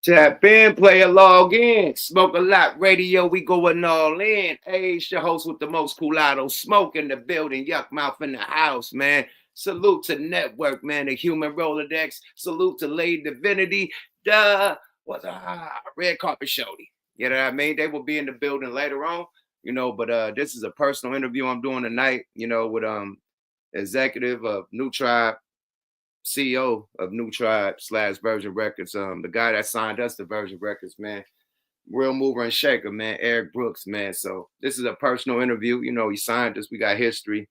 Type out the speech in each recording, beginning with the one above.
Tap in, play a log in. Smoke a lot radio, we going all in. Hey, it's your host with the most coolado. Smoke in the building, yuck mouth in the house, man. Salute to Network, man, the human Rolodex. Salute to Lady Divinity. Duh. What's red carpet shorty. You know what I mean? They will be in the building later on, but this is a personal interview I'm doing tonight, with executive of NOO-TRYBE, CEO of NOO-TRYBE / Virgin Records. The guy that signed us to Virgin Records, man. Real mover and shaker, man. Eric Brooks, man. So this is a personal interview. He signed us. We got history.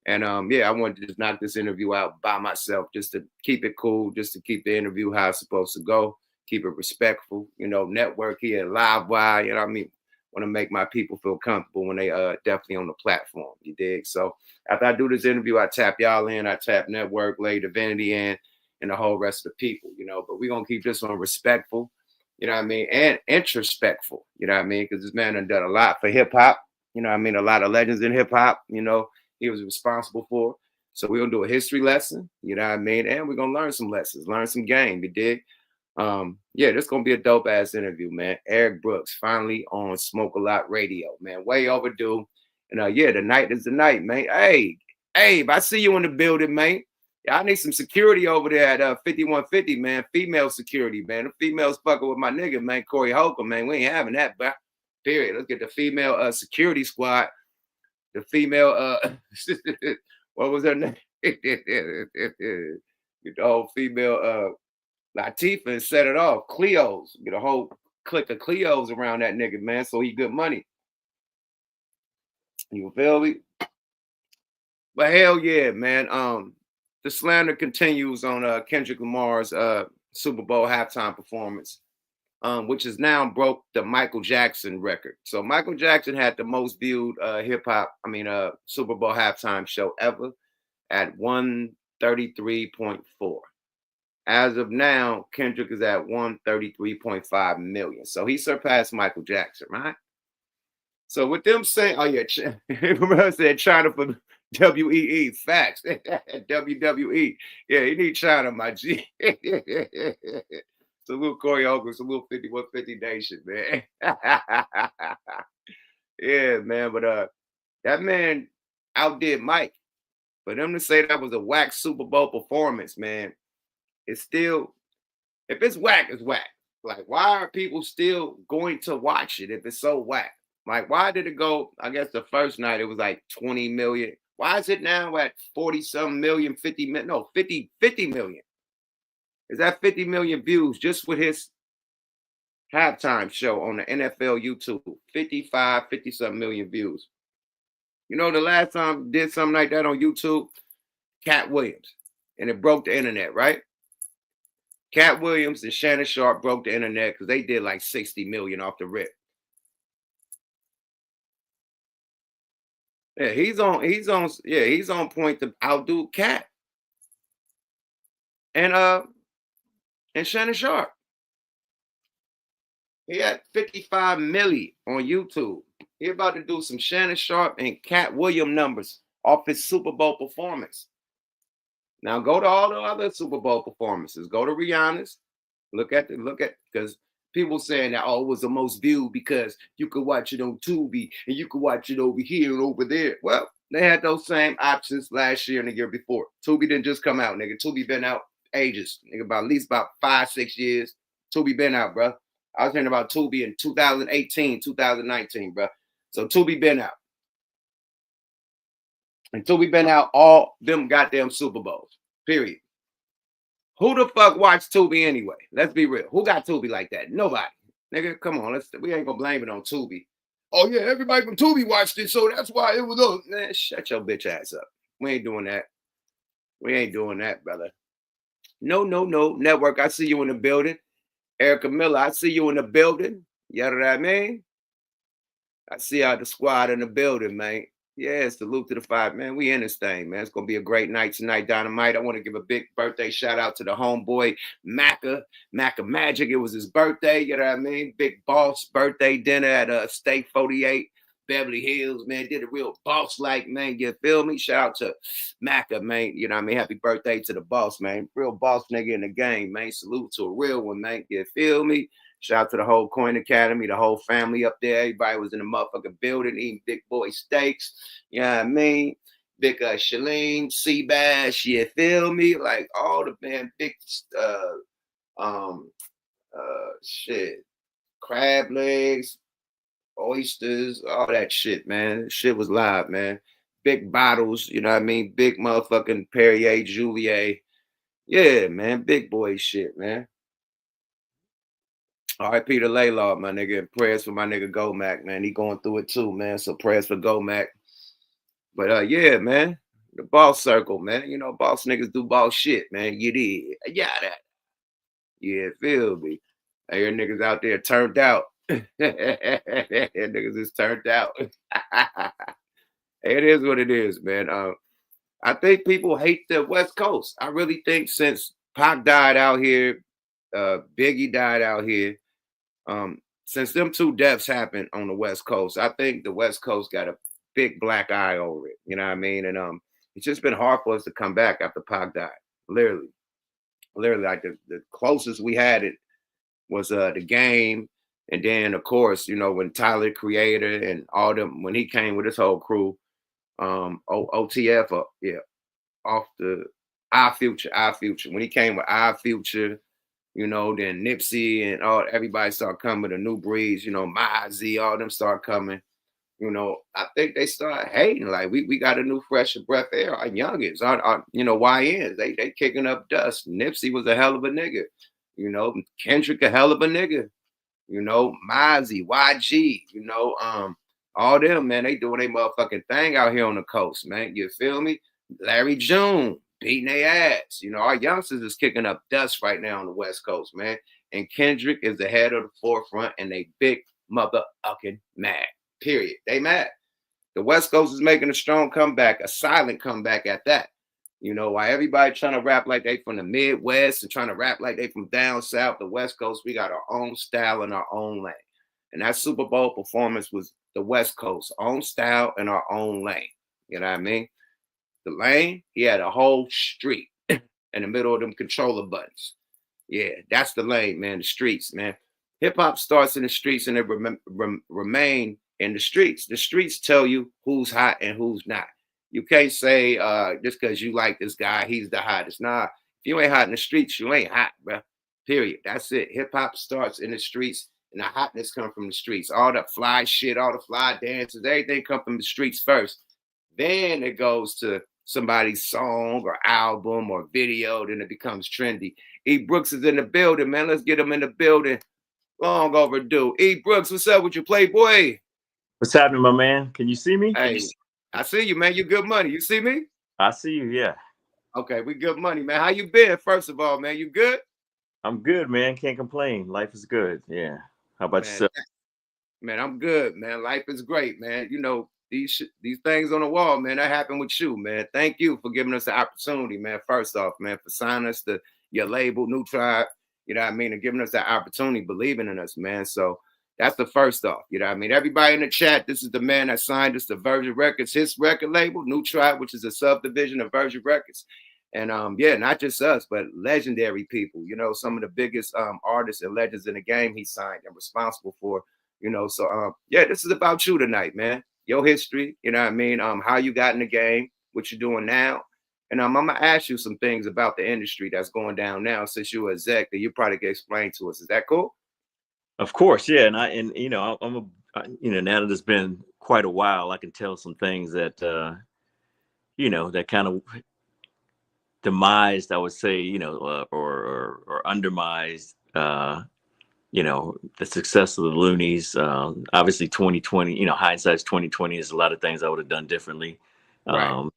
And yeah, I wanted to just knock this interview out by myself, just to keep it cool, just to keep the interview how it's supposed to go, keep it respectful, network here, live wire, you know what I mean? Want to make my people feel comfortable when they definitely on the platform, you dig? So after I do this interview, I tap y'all in, I tap Network, Lady Divinity in, and the whole rest of the people, but we're going to keep this one respectful, you know what I mean, and introspectful, you know what I mean, because this man done a lot for hip-hop, you know what I mean, a lot of legends in hip-hop, he was responsible for. So we're going to do a history lesson, you know what I mean, and we're going to learn some lessons, learn some game, you dig? Yeah, this gonna be a dope ass interview, man. Eric Brooks finally on Smoke a Lot Radio, man. Way overdue. And yeah, the night is the night, man. Hey, I see you in the building, man. I need some security over there at 5150, man. Female security, man. The females fucking with my nigga, man. Corey Holcomb, man. We ain't having that, but period. Let's get the female security squad. The female what was her name? The whole female Latifah and set it off. Cleos. Get a whole clique of Cleos around that nigga, man. So he good money. You feel me? But hell yeah, man. The slander continues on Kendrick Lamar's Super Bowl halftime performance, which has now broke the Michael Jackson record. So Michael Jackson had the most viewed Super Bowl halftime show ever at 133.4. As of now, Kendrick is at 133.5 million. So he surpassed Michael Jackson, right? So with them saying, oh yeah, remember I said China for WEE, facts. WWE. Yeah, you need China, my G. Salute Corey Holcomb, salute 5150 Nation, man. Yeah, man, but that man outdid Mike. For them to say that was a whack Super Bowl performance, man. It's still, if it's whack, it's whack. Like, why are people still going to watch it if it's so whack? Like, why did it go? I guess the first night it was like 20 million. Why is it now at 40-some million, 50 million? No, 50 million. Is that 50 million views just with his halftime show on the NFL YouTube? 50-some million views. The last time did something like that on YouTube? Cat Williams. And it broke the internet, right? Cat Williams and Shannon Sharp broke the internet because they did like 60 million off the rip. Yeah, he's on point to outdo Cat. And Shannon Sharp. He had 55 million on YouTube. He about to do some Shannon Sharp and Cat Williams numbers off his Super Bowl performance. Now go to all the other Super Bowl performances. Go to Rihanna's. Look at because people saying that it was the most viewed because you could watch it on Tubi and you could watch it over here and over there. Well, they had those same options last year and the year before. Tubi didn't just come out, nigga. Tubi been out ages, nigga, about at least about 5-6 years. Tubi been out, bro. I was hearing about Tubi in 2018, 2019, bro. So Tubi been out. Until we been out all them goddamn Super Bowls, period. Who the fuck watched Tubi anyway? Let's be real. Who got Tubi like that? Nobody. Nigga, come on. We ain't gonna blame it on Tubi. Oh yeah, everybody from Tubi watched it, so that's why it was up. Man, shut your bitch ass up. We ain't doing that. We ain't doing that, brother. No. Network, I see you in the building. Erica Miller, I see you in the building. You know what I mean? I see all the squad in the building, man. Yeah, salute to the five, man. We in this thing, man. It's going to be a great night tonight, Dynamite. I want to give a big birthday shout out to the homeboy, Macca Magic. It was his birthday, you know what I mean? Big boss birthday dinner at Steak 48. Beverly Hills, man. Did a real boss like, man. You feel me? Shout out to Macca, man. You know what I mean? Happy birthday to the boss, man. Real boss nigga in the game, man. Salute to a real one, man. You feel me? Shout out to the whole Coin Academy, the whole family up there. Everybody was in the motherfucking building eating big boy steaks. You know what I mean? Big Shalene, Seabass, you feel me? Like all the man, big um shit, crab legs, oysters, all that shit, man. Shit was live, man. Big bottles, you know what I mean? Big motherfucking Perrier, Juliet. Yeah, man. Big boy shit, man. R.I.P. to Laylaw, my nigga. And prayers for my nigga Gomac, man. He going through it too, man. So prayers for Gomac. But yeah, man. The boss circle, man. You know, boss niggas do boss shit, man. You did. Yeah, that. Yeah, feel me. I hear niggas out there turned out. Niggas is turned out. It is what it is, man. I think people hate the West Coast. I really think since Pac died out here, Biggie died out here, since them two deaths happened on the West Coast, I think the West Coast got a big black eye over it. You know what I mean? And it's just been hard for us to come back after Pac died. Literally, like the closest we had it was the Game, and then of course, you know, when Tyler Creator and all them when he came with his whole crew, OTF, yeah, off the Our Future. When he came with Our Future, you know, then Nipsey and all everybody started coming, the New Breeds, you know, Mozzie, all them start coming. You know, I think they start hating. Like we got a new fresh breath air. Our youngins, our you know, YNs, they kicking up dust. Nipsey was a hell of a nigga. You know, Kendrick a hell of a nigga. You know, Mozzie, YG, you know, all them, man, they doing their motherfucking thing out here on the coast, man. You feel me? Larry June beating their ass. You know, our youngsters is kicking up dust right now on the West Coast, man. And Kendrick is the head of the forefront, and they big motherfucking mad. Period. They mad. The West Coast is making a strong comeback, a silent comeback at that. You know, while everybody trying to rap like they from the Midwest and trying to rap like they from down south, the West Coast, we got our own style and our own lane. And that Super Bowl performance was the West Coast, own style and our own lane. You know what I mean? The lane, he had a whole street in the middle of them controller buttons. Yeah, that's the lane, man. The streets, man. Hip hop starts in the streets and it remain in the streets. The streets tell you who's hot and who's not. You can't say just because you like this guy, he's the hottest. Nah, if you ain't hot in the streets, you ain't hot, bro. Period. That's it. Hip hop starts in the streets, and the hotness come from the streets. All the fly shit, all the fly dances, everything come from the streets first. Then it goes to somebody's song or album or video. Then it becomes trendy. E. Brooks is in the building, man. Let's get him in the building. Long overdue. E. Brooks, what's up with you, Playboy? What's happening, my man? Can you see me? Hey, I see you, man. You good money. You see me? I see you, yeah. Okay, we good money, man. How you been, first of all, man? You good? I'm good, man. Can't complain. Life is good. Yeah. How about Man, yourself? man, I'm good, man. Life is great, man. You know, these things on the wall, man, that happened with you, man. Thank you for giving us the opportunity, man. First off, man, for signing us to your label, NOO-TRYBE, you know what I mean, and giving us that opportunity, believing in us, man. So that's the first off, you know what I mean? Everybody in the chat, this is the man that signed us to Virgin Records, his record label, NOO-TRYBE, which is a subdivision of Virgin Records. And yeah, not just us, but legendary people, you know, some of the biggest artists and legends in the game he signed and responsible for, you know. So yeah, this is about you tonight, man. Your history, you know what I mean? How you got in the game, what you're doing now. And I'm gonna ask you some things about the industry that's going down now since you're a exec that you probably can explain to us. Is that cool? Of course, yeah. And you know, now that it's been quite a while, I can tell some things that you know, that kind of demised, I would say, you know, or undermised, you know, the success of the Loonies. Obviously, 2020, you know, hindsight's 2020. There's a lot of things I would have done differently. Right.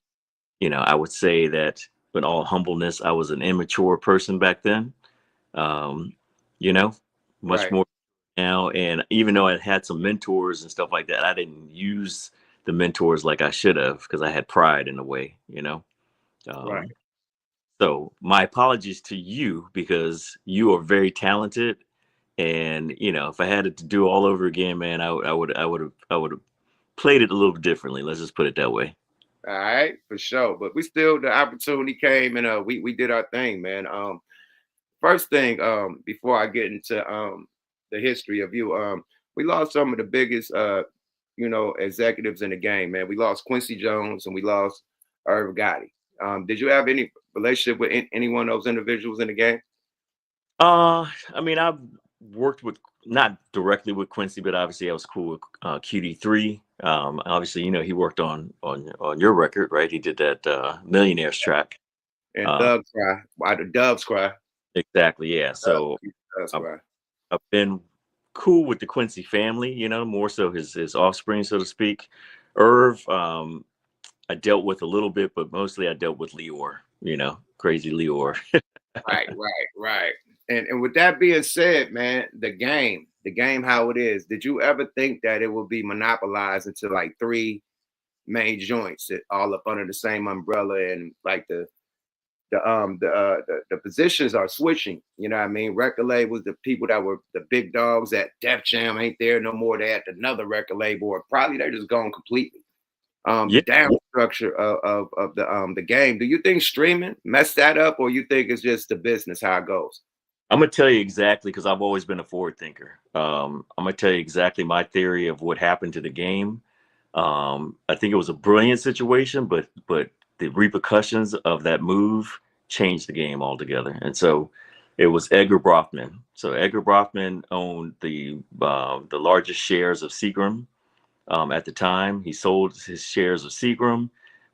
You know, I would say that, with all humbleness, I was an immature person back then. You know, much Right. more now. And even though I had some mentors and stuff like that, I didn't use the mentors like I should have because I had pride in a way, you know. Right. So my apologies to you because you are very talented, and you know, if I had it to do all over again, man, I would have played it a little differently. Let's just put it that way. All right, for sure. But we still the opportunity came and we did our thing, man. First thing, before I get into the history of you, we lost some of the biggest executives in the game, man. We lost Quincy Jones and we lost Irv Gotti. Did you have any relationship with any one of those individuals in the game? I mean, I've worked with not directly with Quincy, but obviously I was cool with QD3. Obviously, he worked on your record, right? He did that Millionaires track. And Uh, Thugs Cry, why the Doves Cry? exactly, yeah. So Doves I've, Cry. I've been cool with the Quincy family, more so his offspring, so to speak. Irv, I dealt with a little bit, but mostly I dealt with Leor, crazy Leor. Right, right, right. And with that being said, man, the game how it is, did you ever think that it would be monopolized into like three main joints that all up under the same umbrella and like the positions are switching, you know what I mean? Record labels, the people that were the big dogs at Def Jam ain't there no more. They at another record label, or probably they're just gone completely. The Yeah, down structure of the game. Do you think streaming messed that up, or you think it's just the business how it goes? I'm gonna tell you exactly because I've always been a forward thinker. I'm gonna tell you exactly my theory of what happened to the game. I think it was a brilliant situation, but the repercussions of that move changed the game altogether. And so it was Edgar Brothman. So Edgar Brothman owned the largest shares of Seagram at the time. He sold his shares of Seagram,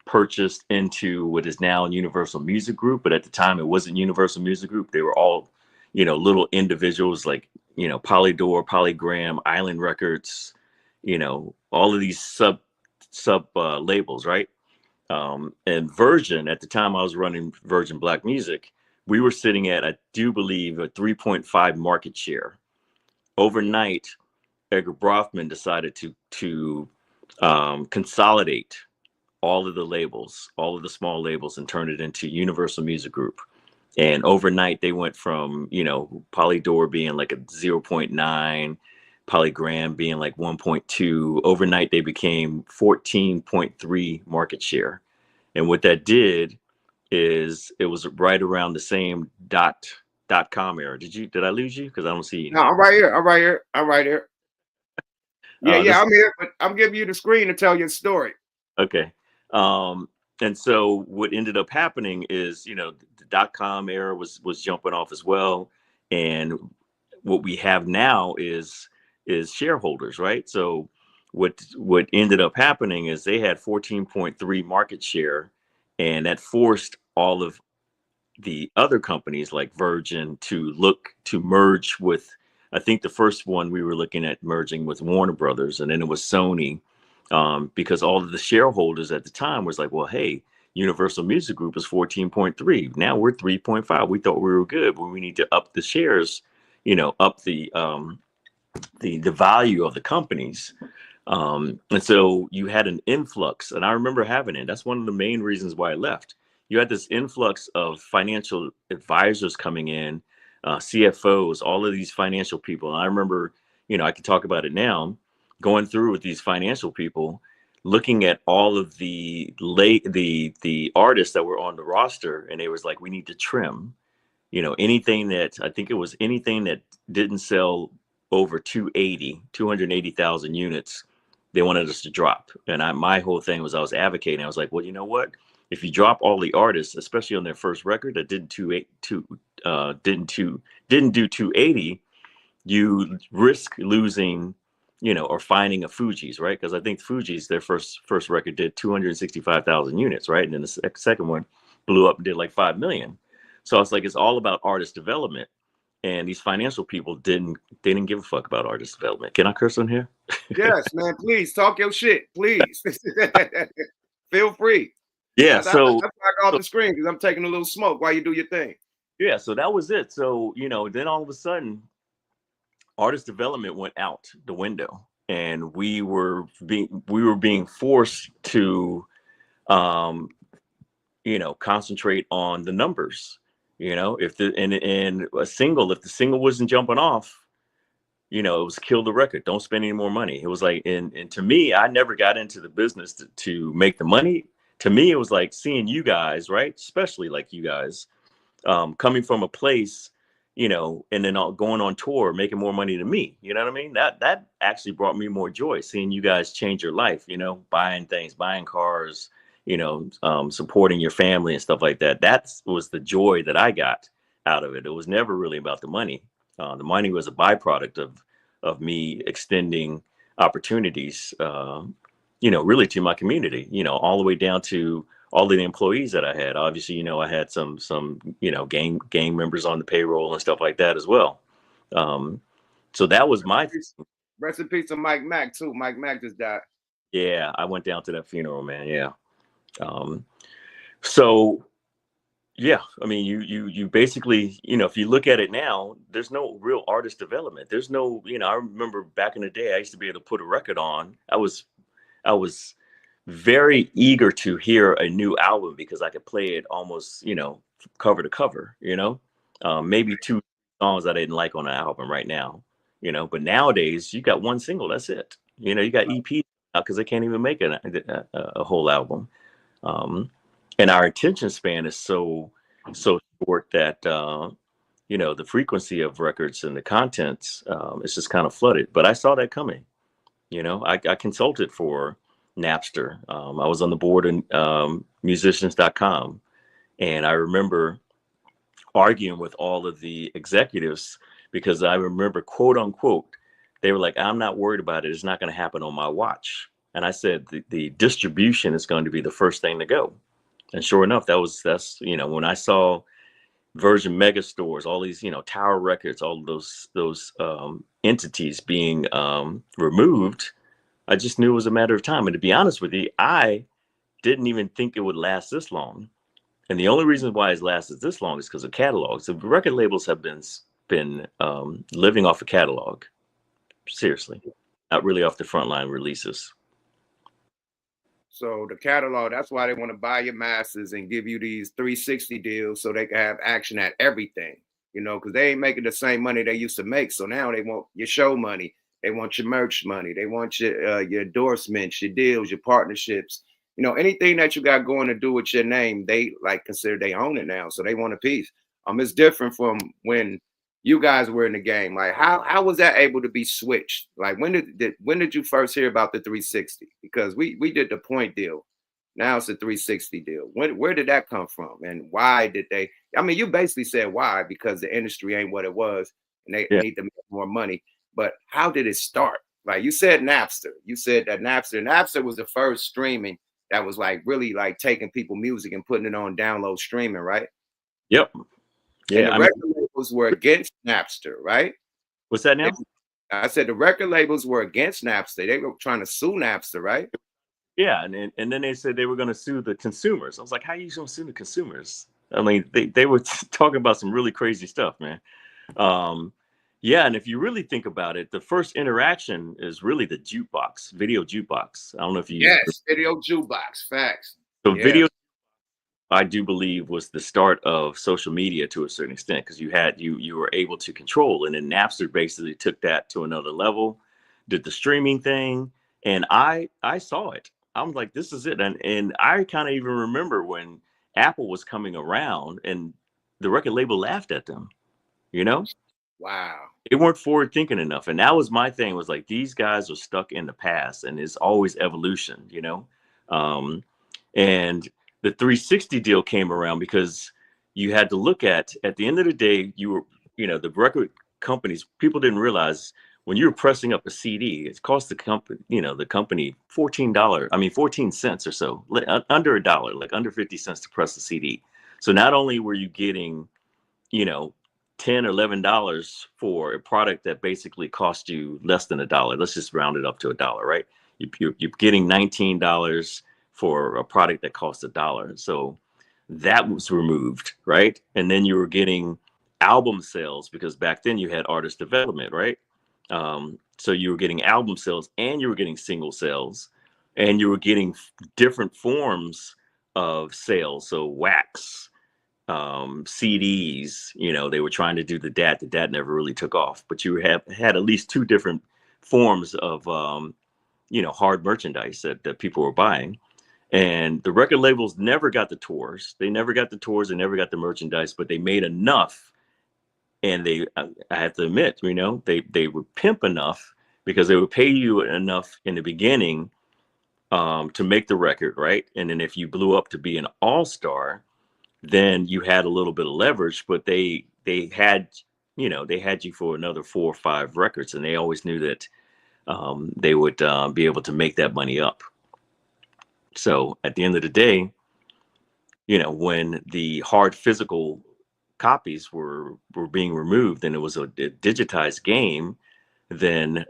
purchased into what is now Universal Music Group, but at the time it wasn't Universal Music Group. They were all, little individuals like, Polydor, Polygram, Island Records, all of these sub labels, right? And Virgin, at the time I was running Virgin Black Music, we were sitting at, I do believe, a 3.5 market share. Overnight, Edgar Brothman decided to consolidate all of the labels, all of the small labels, and turn it into Universal Music Group. And overnight, they went from Polydor being like a 0.9, Polygram being like 1.2. Overnight, they became 14.3 market share. And what that did is it was right around the same dot com era. Did I lose you? Because I don't see you. No, I'm right here. I'm right here. I'm right here. Yeah, yeah, This I'm here, but I'm giving you the screen to tell your story. Okay. Um, and so what ended up happening is, the dot-com era was jumping off as well. And what we have now is shareholders, right? So what ended up happening is they had 14.3 market share, and that forced all of the other companies like Virgin to look to merge with, I think the first one we were looking at merging with Warner Brothers, and then it was Sony, because all of the shareholders at the time was like, well, hey, Universal Music Group is 14.3. Now we're 3.5. We thought we were good, but we need to up the shares, up the value of the companies. And so you had an influx, and I remember having it. That's one of the main reasons why I left. You had this influx of financial advisors coming in, CFOs, all of these financial people. And I remember, I can talk about it now, going through with these financial people, looking at all of the artists that were on the roster, and it was like, we need to trim. Anything that, I think it was anything that didn't sell over 280,000 units, they wanted us to drop. And my whole thing was, I was advocating. I was like, well, you know what? If you drop all the artists, especially on their first record that didn't do 280, you risk losing, or finding a Fugees, right? Because I think Fugees, their first record did 265,000 units, right? And then the second one blew up and did like 5 million. So it's like, it's all about artist development. And these financial people didn't give a fuck about artist development. Can I curse on here? Yes, man. Please talk your shit, please. Feel free. Yeah. That's So, why I go off so the screen because I'm taking a little smoke while you do your thing. yeah. So that was it. So then all of a sudden, artist development went out the window, and we were being forced to, um, concentrate on the numbers. If the and a single, if the single wasn't jumping off, it was kill the record. Don't spend any more money. It was like, and to me, I never got into the business to make the money. To me, it was like seeing you guys, right? Especially like you guys, coming from a place, and then going on tour, making more money than me. You know what I mean? That actually brought me more joy, seeing you guys change your life. Buying things, buying cars, supporting your family and stuff like that. That was the joy that I got out of it. It was never really about the money. The money was a byproduct of me extending opportunities, really to my community. All the way down to all of the employees that I had. Obviously, I had some gang members on the payroll and stuff like that as well. So that was my Rest in peace to Mike Mack too. Mike Mack just died. yeah. I went down to that funeral, man. Yeah. Um, so yeah, I mean, you basically, if you look at it now, there's no real artist development. There's no, I remember back in the day, I used to be able to put a record on. I was very eager to hear a new album because I could play it almost, cover to cover, maybe two songs I didn't like on an album right now, but nowadays you got one single, that's it. You got EP because they can't even make a whole album. And our attention span is so short that, the frequency of records and the contents is just kind of flooded. But I saw that coming. I consulted for Napster. I was on the board in musicians.com. And I remember arguing with all of the executives because I remember, quote unquote, they were like, I'm not worried about it. It's not going to happen on my watch. And I said, the distribution is going to be the first thing to go. And sure enough, that's when I saw Virgin Mega Stores, all these, Tower Records, all of those entities being removed, I just knew it was a matter of time. And to be honest with you, I didn't even think it would last this long. And the only reason why it's lasted this long is because of catalogs. The record labels have been living off a catalog. Seriously, not really off the frontline releases. So the catalog, that's why they want to buy your masters and give you these 360 deals so they can have action at everything, because they ain't making the same money they used to make. So now they want your show money. They want your merch money. They want your endorsements, your deals, your partnerships. Anything that you got going to do with your name, they like consider they own it now. So they want a piece. It's different from when you guys were in the game. Like how was that able to be switched? Like when did you first hear about the 360? Because we did the point deal. Now it's a 360 deal. Where did that come from? And why did they? I mean, you basically said why, because the industry ain't what it was and they need to make more money. But how did it start? Like you said Napster. You said that Napster was the first streaming that was like really like taking people music and putting it on download streaming, right? Yep. Yeah, and the record labels were against Napster, right? What's that now? I said the record labels were against Napster. They were trying to sue Napster, right? Yeah, and then they said they were going to sue the consumers. I was like, how are you going to sue the consumers? I mean, they were talking about some really crazy stuff, man. Yeah, and if you really think about it, the first interaction is really the jukebox, video jukebox. I don't know if you Yes, video jukebox, facts. So video, I do believe, was the start of social media to a certain extent because you were able to control, and then Napster basically took that to another level, did the streaming thing, and I saw it. I'm like, this is it, and I kind of even remember when Apple was coming around, and the record label laughed at them. Wow. They weren't forward thinking enough, and that was my thing. Was like these guys are stuck in the past, and it's always evolution. And the 360 deal came around because you had to look at the end of the day, you were, the record companies, people didn't realize when you were pressing up a CD, it cost the company, the company $14 cents or so, under $1, like under 50 cents to press the CD. So not only were you getting, $10 or $11 for a product that basically cost you less than $1. Let's just round it up to $1, right? You're getting $19 for a product that costs $1. So that was removed, right? And then you were getting album sales because back then you had artist development, right? So you were getting album sales and you were getting single sales and you were getting different forms of sales. So wax, CDs. You know, they were trying to do the DAT. The DAT never really took off, but you have had at least two different forms of you know, hard merchandise that people were buying. And the record labels never got the tours. They never got the tours. They never got the merchandise, but they made enough. And they, I have to admit, you know, they would pimp enough because they would pay you enough in the beginning to make the record, right? And then if you blew up to be an all-star, then you had a little bit of leverage. But they had, you know, they had you for another 4 or 5 records, and they always knew that they would be able to make that money up. So at the end of the day, you know, when the hard physical copies were being removed and it was a digitized game, then,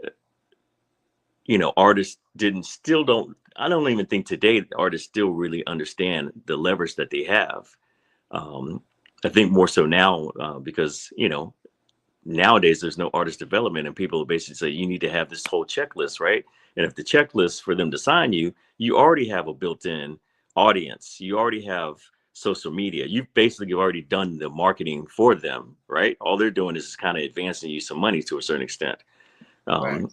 you know, artists didn't still don't I don't even think today artists still really understand the leverage that they have. um, I think more so now, because, you know, nowadays there's no artist development, and people basically say you need to have this whole checklist, right? And if the checklist for them to sign you, you already have a built-in audience, you already have social media, you've basically already done the marketing for them, right? All they're doing is kind of advancing you some money to a certain extent. Right. um,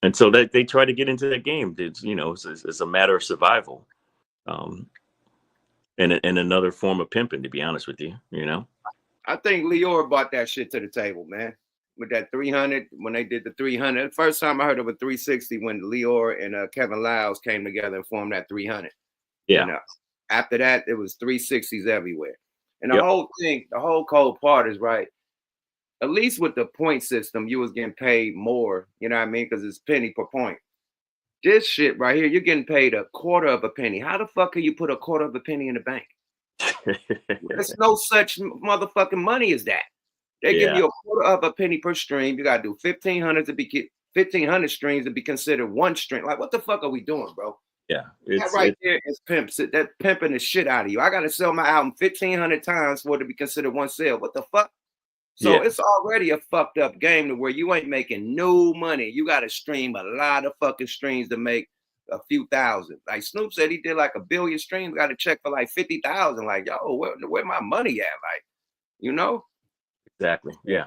and so that they try to get into that game. It's, you know, it's a matter of survival, um, and another form of pimping, to be honest with you, you know. I think Leora brought that shit to the table, man. With that 300, when they did the 300, the first time I heard of a 360 when Leora and Kevin Lyles came together and formed that 300. Yeah. And after that, it was 360s everywhere. And the Yep. whole thing, the whole cold part is right. At least with the point system, you was getting paid more. You know what I mean? Because it's penny per point. This shit right here, you're getting paid a quarter of a penny. How the fuck can you put a quarter of a penny in the bank? There's no such motherfucking money as that. They give Yeah. you a quarter of a penny per stream. You gotta do 1,500 to be 1,500 streams to be considered one stream. Like, what the fuck are we doing, bro? Yeah. That right there is pimps. That pimping the shit out of you. I gotta sell my album 1,500 times for it to be considered one sale. What the fuck? So Yeah. it's already a fucked up game to where you ain't making no money. You gotta stream a lot of fucking streams to make a few thousand. Like Snoop said, he did like 1 billion streams. Got to check for like 50,000. Like, yo, where my money at? Like, you know? Exactly. Yeah.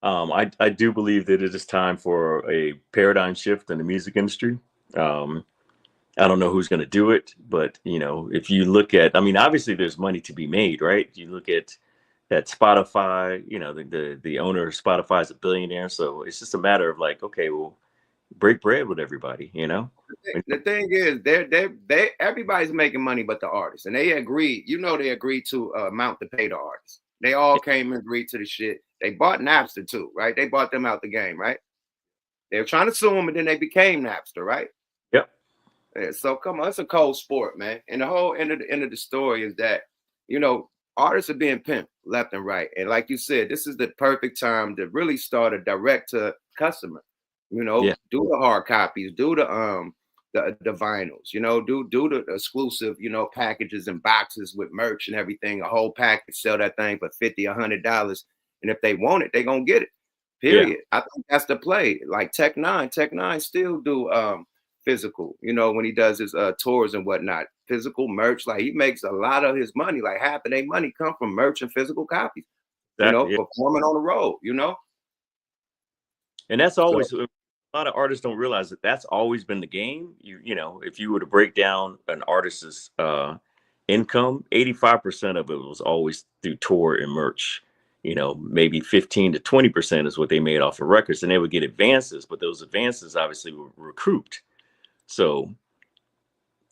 I do believe that it is time for a paradigm shift in the music industry. Um, I don't know who's going to do it, but, you know, if you look at, I mean, obviously there's money to be made, right? You look at Spotify, you know, the owner of Spotify is a billionaire, so it's just a matter of like, okay, well, break bread with everybody, you know? The thing is, they everybody's making money but the artists, and they agreed. You know, they agreed to amount to pay the artists. They all came and agreed to the shit. They bought Napster too, right? They bought them out the game, right? They were trying to sue them, and then they became Napster, right? Yep. Yeah, so come on, it's a cold sport, man. And the whole end of the story is that, you know, artists are being pimped left and right. And like you said, this is the perfect time to really start a direct to customer. You know, Yeah. do the hard copies, do the vinyls, you know, do the exclusive, you know, packages and boxes with merch and everything, a whole package, sell that thing for $50, $100. And if they want it, they're gonna get it. Yeah. Period. I think that's the play. Like Tech Nine still do physical, you know, when he does his tours and whatnot, physical merch. Like he makes a lot of his money, like half of their money come from merch and physical copies, you know, Exactly. Yeah. performing on the road, you know. And that's So always a lot of artists don't realize that that's always been the game. You know, if you were to break down an artist's income, 85% of it was always through tour and merch. You know, maybe 15 to 20% is what they made off of records, and they would get advances, but those advances obviously were recouped. So,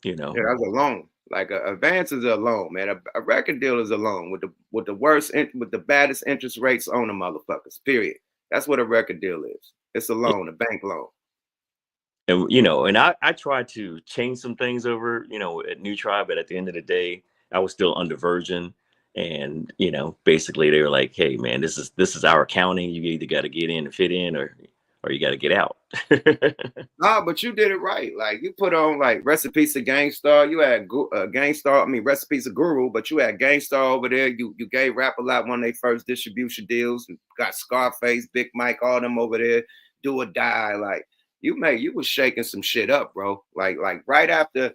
you yeah, know, that's a loan. Like a advance is a loan, man. A record deal is a loan with the worst with the baddest interest rates on the motherfuckers. Period. That's what a record deal is. It's a loan, a bank loan. and you know, and I tried to change some things over, you know, at New Tribe, but at the end of the day, I was still under Virgin, and you know, basically they were like, "Hey, man, this is our accounting. You either got to get in and fit in, or you got to get out." Nah, but you did it right. Like you put on like recipes of Gangstar. You had Gangstar. I mean recipes of Guru, but you had Gangstar over there. You gave Rap a Lot one of their first distribution deals. And got Scarface, Big Mike, all them over there. Do or Die. Like you was shaking some shit up, bro. Like right after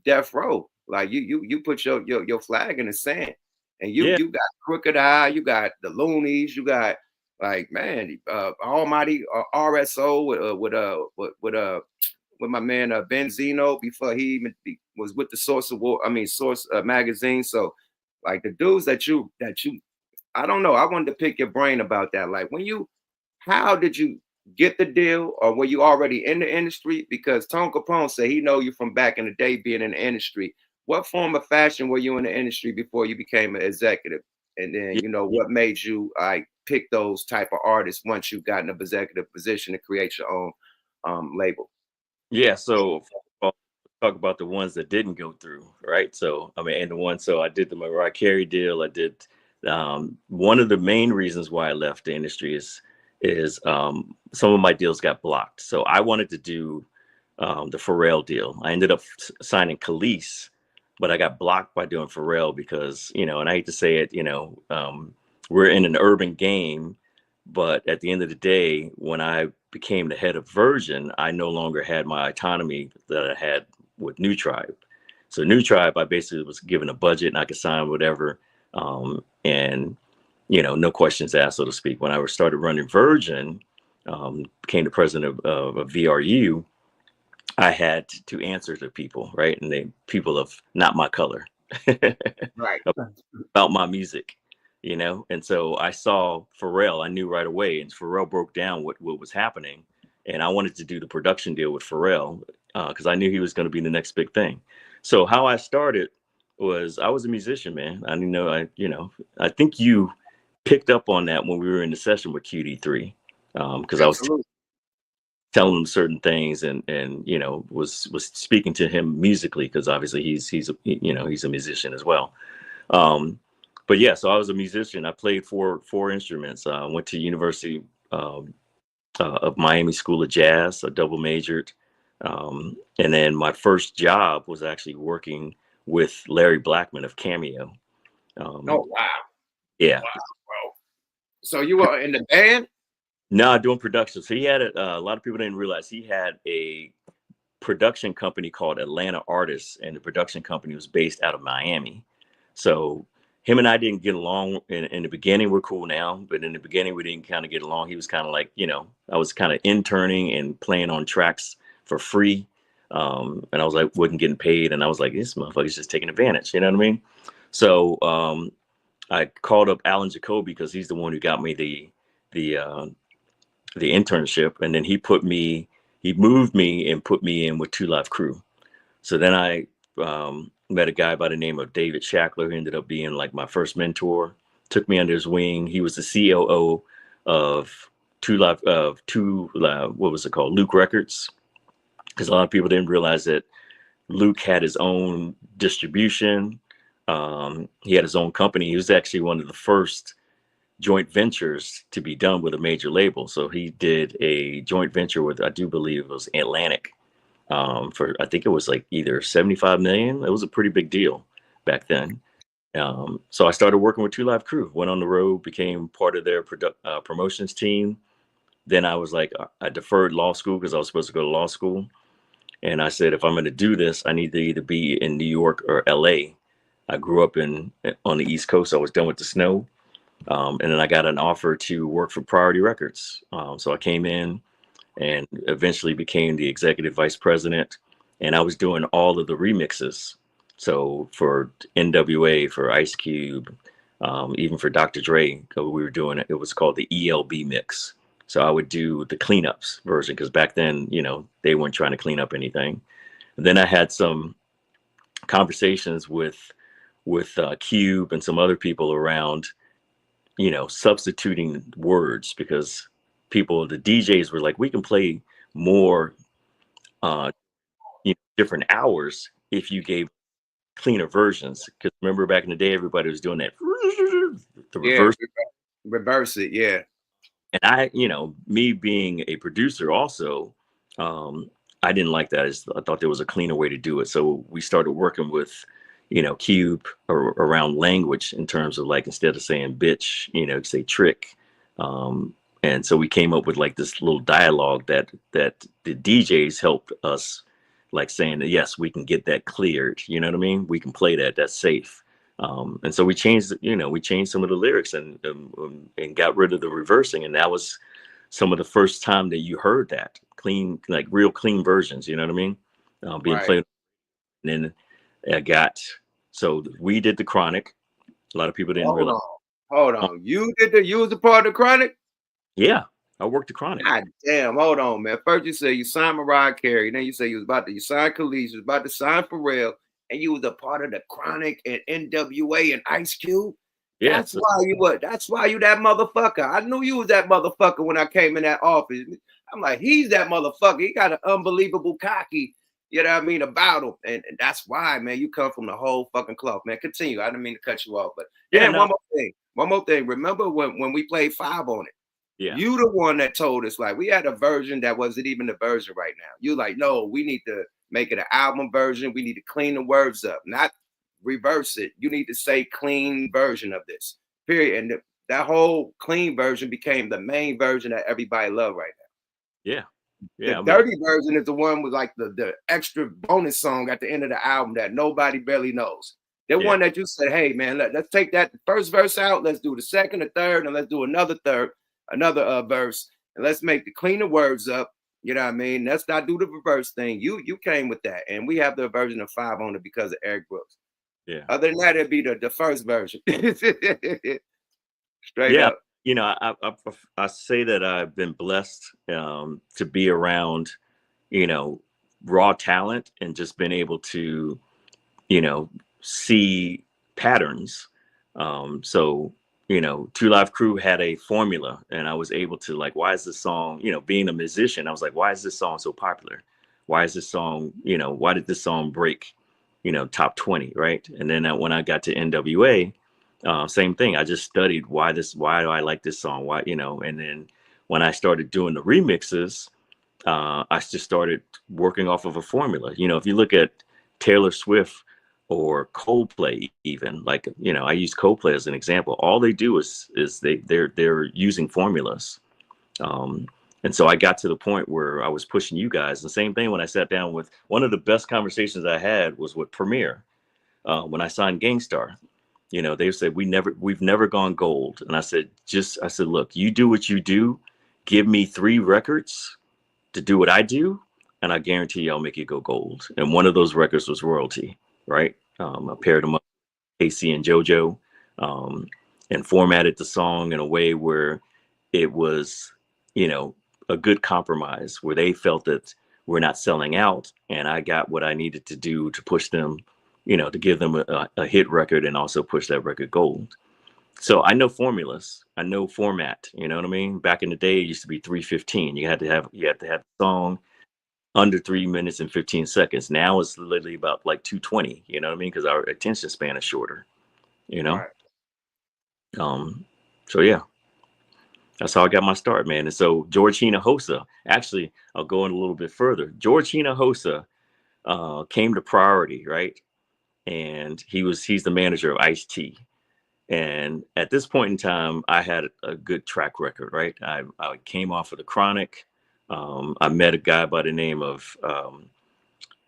Death Row. Like you put your flag in the sand, and Yeah. you got Crooked Eye, you got the Loonies, you got like man, Almighty RSO with my man Benzino before he even was with the Source of War. I mean Source magazine. So like the dudes that you I don't know. I wanted to pick your brain about that. Like when you how did you get the deal, or were you already in the industry? Because Tone Capone said he know you from back in the day being in the industry. What form of fashion were you in the industry before you became an executive? And then Yeah. what made you like pick those type of artists once you got in a executive position to create your own label? Yeah, so I'll talk about the ones that didn't go through, right? So I mean, and the one, so I did the Mariah Carey deal. I did one of the main reasons why I left the industry is some of my deals got blocked. So I wanted to do the Pharrell deal. I ended up signing Khalees, but I got blocked by doing Pharrell because and I hate to say it, we're in an urban game, but at the end of the day, when I became the head of Virgin, I no longer had my autonomy that I had with NOO-TRYBE. So NOO-TRYBE, I basically was given a budget and I could sign whatever, and no questions asked, so to speak. When I started running Virgin, became the president of VRU, I had to answer to people, right? And they people of not my color Right. about my music, And so I saw Pharrell, I knew right away, and Pharrell broke down what was happening. And I wanted to do the production deal with Pharrell because I knew he was going to be the next big thing. So how I started was I was a musician, man. I didn't know, I think you picked up on that when we were in the session with QD3 because I was Absolutely. telling him certain things and was speaking to him musically because obviously he's a musician as well. um but yeah, so I was a musician. I played four instruments. Went to University um, of Miami School of Jazz. I double majored, and then my first job was actually working with Larry Blackman of Cameo. Oh um wow. yeah. Wow, bro. So you were in the band? No, doing production. So he had a lot of people didn't realize he had a production company called Atlanta Artists, and the production company was based out of Miami. So him and I didn't get along in the beginning. We're cool now, but in the beginning we didn't kind of get along. He was kind of like, I was kind of interning and playing on tracks for free, and I was like, wasn't getting paid, and I was like, this motherfucker's just taking advantage. You know what I mean? So I called up Alan Jacoby because he's the one who got me the uh, the internship, and then he moved me and put me in with Two Live Crew. So then I met a guy by the name of David Shackler, who ended up being like my first mentor. Took me under his wing. He was the COO of what was it called, Luke Records, because a lot of people didn't realize that Luke had his own distribution. He had his own company. He was actually one of the first joint ventures to be done with a major label. So he did a joint venture with, I do believe it was Atlantic, for, I think it was like either 75 million. It was a pretty big deal back then. So I started working with Two Live Crew, went on the road, became part of their promotions team. Then I was like, I deferred law school because I was supposed to go to law school. And I said, if I'm going to do this, I need to either be in New York or LA. I grew up on the East Coast. I was done with the snow. And then I got an offer to work for Priority Records. So I came in and eventually became the executive vice president. And I was doing all of the remixes. So for NWA, for Ice Cube, even for Dr. Dre, we were doing it. It was called the ELB mix. So I would do the cleanups version because back then, they weren't trying to clean up anything. And then I had some conversations with Cube and some other people around substituting words because the DJs were like, we can play more, uh, different hours if you gave cleaner versions. Because remember back in the day, everybody was doing that, the Yeah, reverse. reverse it. Yeah. And me being a producer also, um, I didn't like that. I thought there was a cleaner way to do it. So we started working with, Cube around language in terms of like, instead of saying bitch, say trick. And so we came up with like this little dialogue that the DJs helped us like saying that yes, we can get that cleared. You know what I mean? We can play that. That's safe. And so we changed, we changed some of the lyrics and got rid of the reversing, and that was some of the first time that you heard that clean, like real clean versions. You know what I mean? Being Right. played. And then I got so we did the Chronic. A lot of people didn't Hold realize. on. Hold Um, on. You was a part of the Chronic? yeah, I worked the Chronic. God damn, hold on, man. First you say you signed Mariah Carey, then you say you signed Khalees, you was about to sign Pharrell, and you was a part of the Chronic and NWA and Ice Cube. Yeah, so That's why you that motherfucker. I knew you was that motherfucker when I came in that office. I'm like, he's that motherfucker. He got an unbelievable cocky, you know what I mean, about him. And that's why, man, you come from the whole fucking cloth, man. Continue. I didn't mean to cut you off, but yeah, then no, one more thing. One more thing. Remember when we played Five on it? yeah, You the one that told us, like, we had a version that wasn't even the version right now. You like, no, we need to make it an album version. We need to clean the words up, not reverse it. You need to say clean version of this. Period. And that whole clean version became the main version that everybody love right now. yeah, The yeah. I mean, dirty version is the one with like the extra bonus song at the end of the album that nobody barely knows. The yeah, one that you said, hey man, let's take that first verse out, let's do the second, the third, and let's do another third, another verse, and let's make the clean the words up. You know what I mean? Let's not do the reverse thing. You came with that, and we have the version of Five on it because of Eric Brooks. yeah, Other than that, it'd be the first version. Straight yeah. up. I say that I've been blessed to be around, you know, raw talent and just been able to, see patterns. So, Two Live Crew had a formula, and I was able to like, why is this song, being a musician, I was like, why is this song so popular? Why is this song, why did this song break, top 20, right? And then when I got to NWA, same thing. I just studied why do I like this song? Why, and then when I started doing the remixes, I just started working off of a formula. If you look at Taylor Swift or Coldplay, even like, I use Coldplay as an example. All they do is they're using formulas. Um, and so I got to the point where I was pushing you guys. The same thing when I sat down with one of the best conversations I had was with Premier when I signed Gangstar. They said we've never gone gold, and I said look, you do what you do, give me 3 records to do what I do, and I guarantee you I'll make it go gold. And one of those records was Royalty, right? I paired them up, Casey and JoJo, um, and formatted the song in a way where it was, a good compromise where they felt that we're not selling out, and I got what I needed to do to push them, to give them a hit record and also push that record gold. So I know formulas. I know format. You know what I mean? Back in the day, it used to be 3:15. You had to have the song under 3 minutes and 15 seconds. Now it's literally about like 2:20. You know what I mean? Because our attention span is shorter. You know. Right. Um. So yeah, that's how I got my start, man. And so George Hinojosa. Actually, I'll go in a little bit further. George Hinojosa came to Priority, right? And he's the manager of Ice-T. And at this point in time, I had a good track record, right? I came off of the Chronic. I met a guy by the name of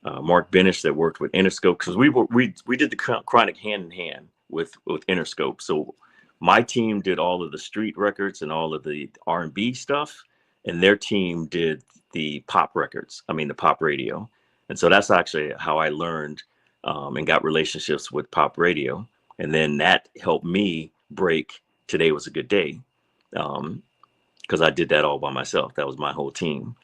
Mark Benish that worked with Interscope, because we did the Chronic hand in hand with Interscope. So my team did all of the street records and all of the R&B stuff, and their team did the pop records. I mean, the pop radio. And so that's actually how I learned and got relationships with pop radio. And then that helped me break Today Was a Good Day, because I did that all by myself. That was my whole team.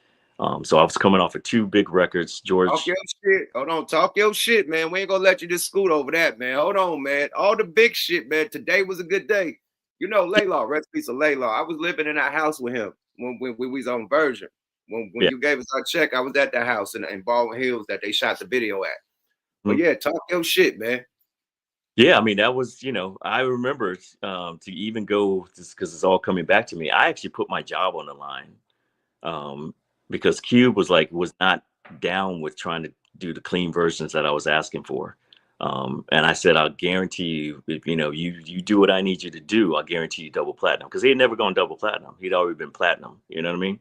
So I was coming off of 2 big records. Talk George, your shit. Hold on. Talk your shit, man. We ain't gonna let you just scoot over that, man. Hold on, man. All the big shit, man. Today was a good day. You know, Laylaw, rest in peace of Laylaw. I was living in that house with him when we was on Virgin. When yeah, you gave us our check, I was at the house in Baldwin Hills that they shot the video at. But mhm. yeah, talk your shit, man. Yeah. I mean, that was, I remember to even go, just because it's all coming back to me. I actually put my job on the line, um, because Cube was not down with trying to do the clean versions that I was asking for. And I said, I'll guarantee you, if you do what I need you to do, I'll guarantee you double platinum, because he had never gone double platinum. He'd already been platinum. You know what I mean?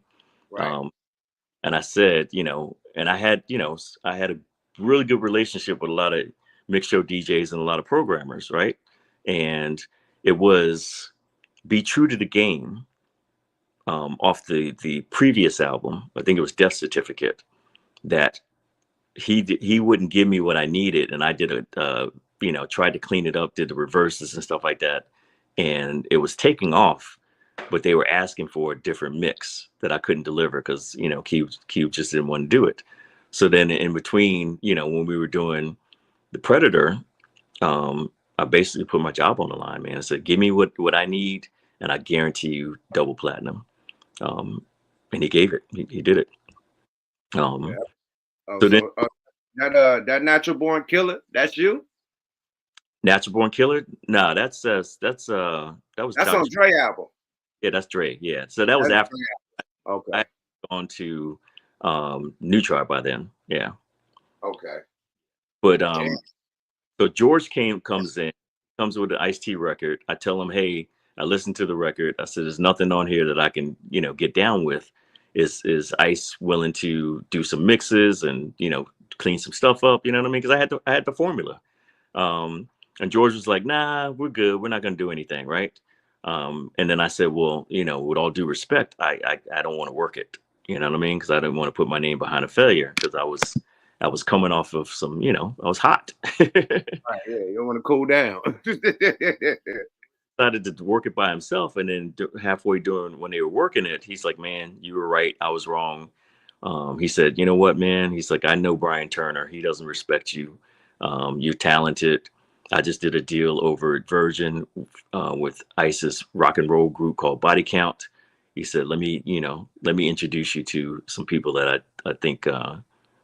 Right. Um, And I said, and I had a really good relationship with a lot of mix show DJs and a lot of programmers, right? And it was Be True to the Game, off the previous album. I think it was Death Certificate, that he wouldn't give me what I needed, and I did tried to clean it up, did the reverses and stuff like that, and it was taking off, but they were asking for a different mix that I couldn't deliver because Cube just didn't want to do it. So then in between, when we were doing the Predator, I basically put my job on the line, man. I said, give me what I need, and I guarantee you double platinum. And he gave it. He did it. Yeah. Oh, So then so that Natural Born Killer, that's you? Natural Born Killer? Nah, that was That's Dr. on Dre album. Yeah, that's Dre. Yeah. So that was That's after Dre. Okay. I had gone to NOO-TRYBE by then. Yeah. Okay. But Damn. so George comes with the Ice-T record. I tell him, hey, I listened to the record. I said, there's nothing on here that I can, get down with. Is Ice willing to do some mixes and, clean some stuff up? You know what I mean? Because I had the formula. And George was like, nah, we're good. We're not going to do anything. Right. And then I said, well, with all due respect, I don't want to work it. You know what I mean? Because I didn't want to put my name behind a failure, because I was coming off of some, I was hot. Right, yeah, you don't want to cool down. Decided to work it by himself. And then halfway during when they were working it, he's like, man, you were right. I was wrong. He said, you know what, man? He's like, I know Brian Turner. He doesn't respect you. You're talented. I just did a deal over at Virgin with Ice's rock and roll group called Body Count. He said, let me introduce you to some people that I think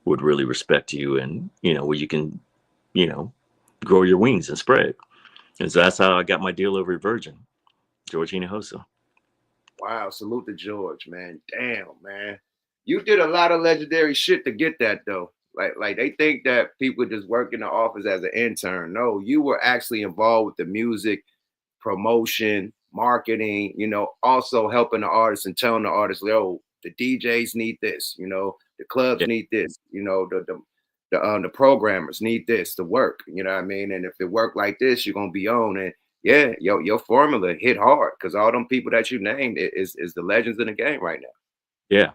would really respect you, and, where you can, grow your wings and spread. And so that's how I got my deal over at Virgin, Georgina Hosa. Wow, salute to George, man. Damn, man. You did a lot of legendary shit to get that though. Like they think that people just work in the office as an intern. No, you were actually involved with the music, promotion, marketing, also helping the artists and telling the artists, yo, the DJs need this, the clubs Yeah, need this, the programmers need this to work, you know what I mean? And if it work like this, you're gonna be on. And yeah, your formula hit hard because all them people that you named is the legends in the game right now. yeah.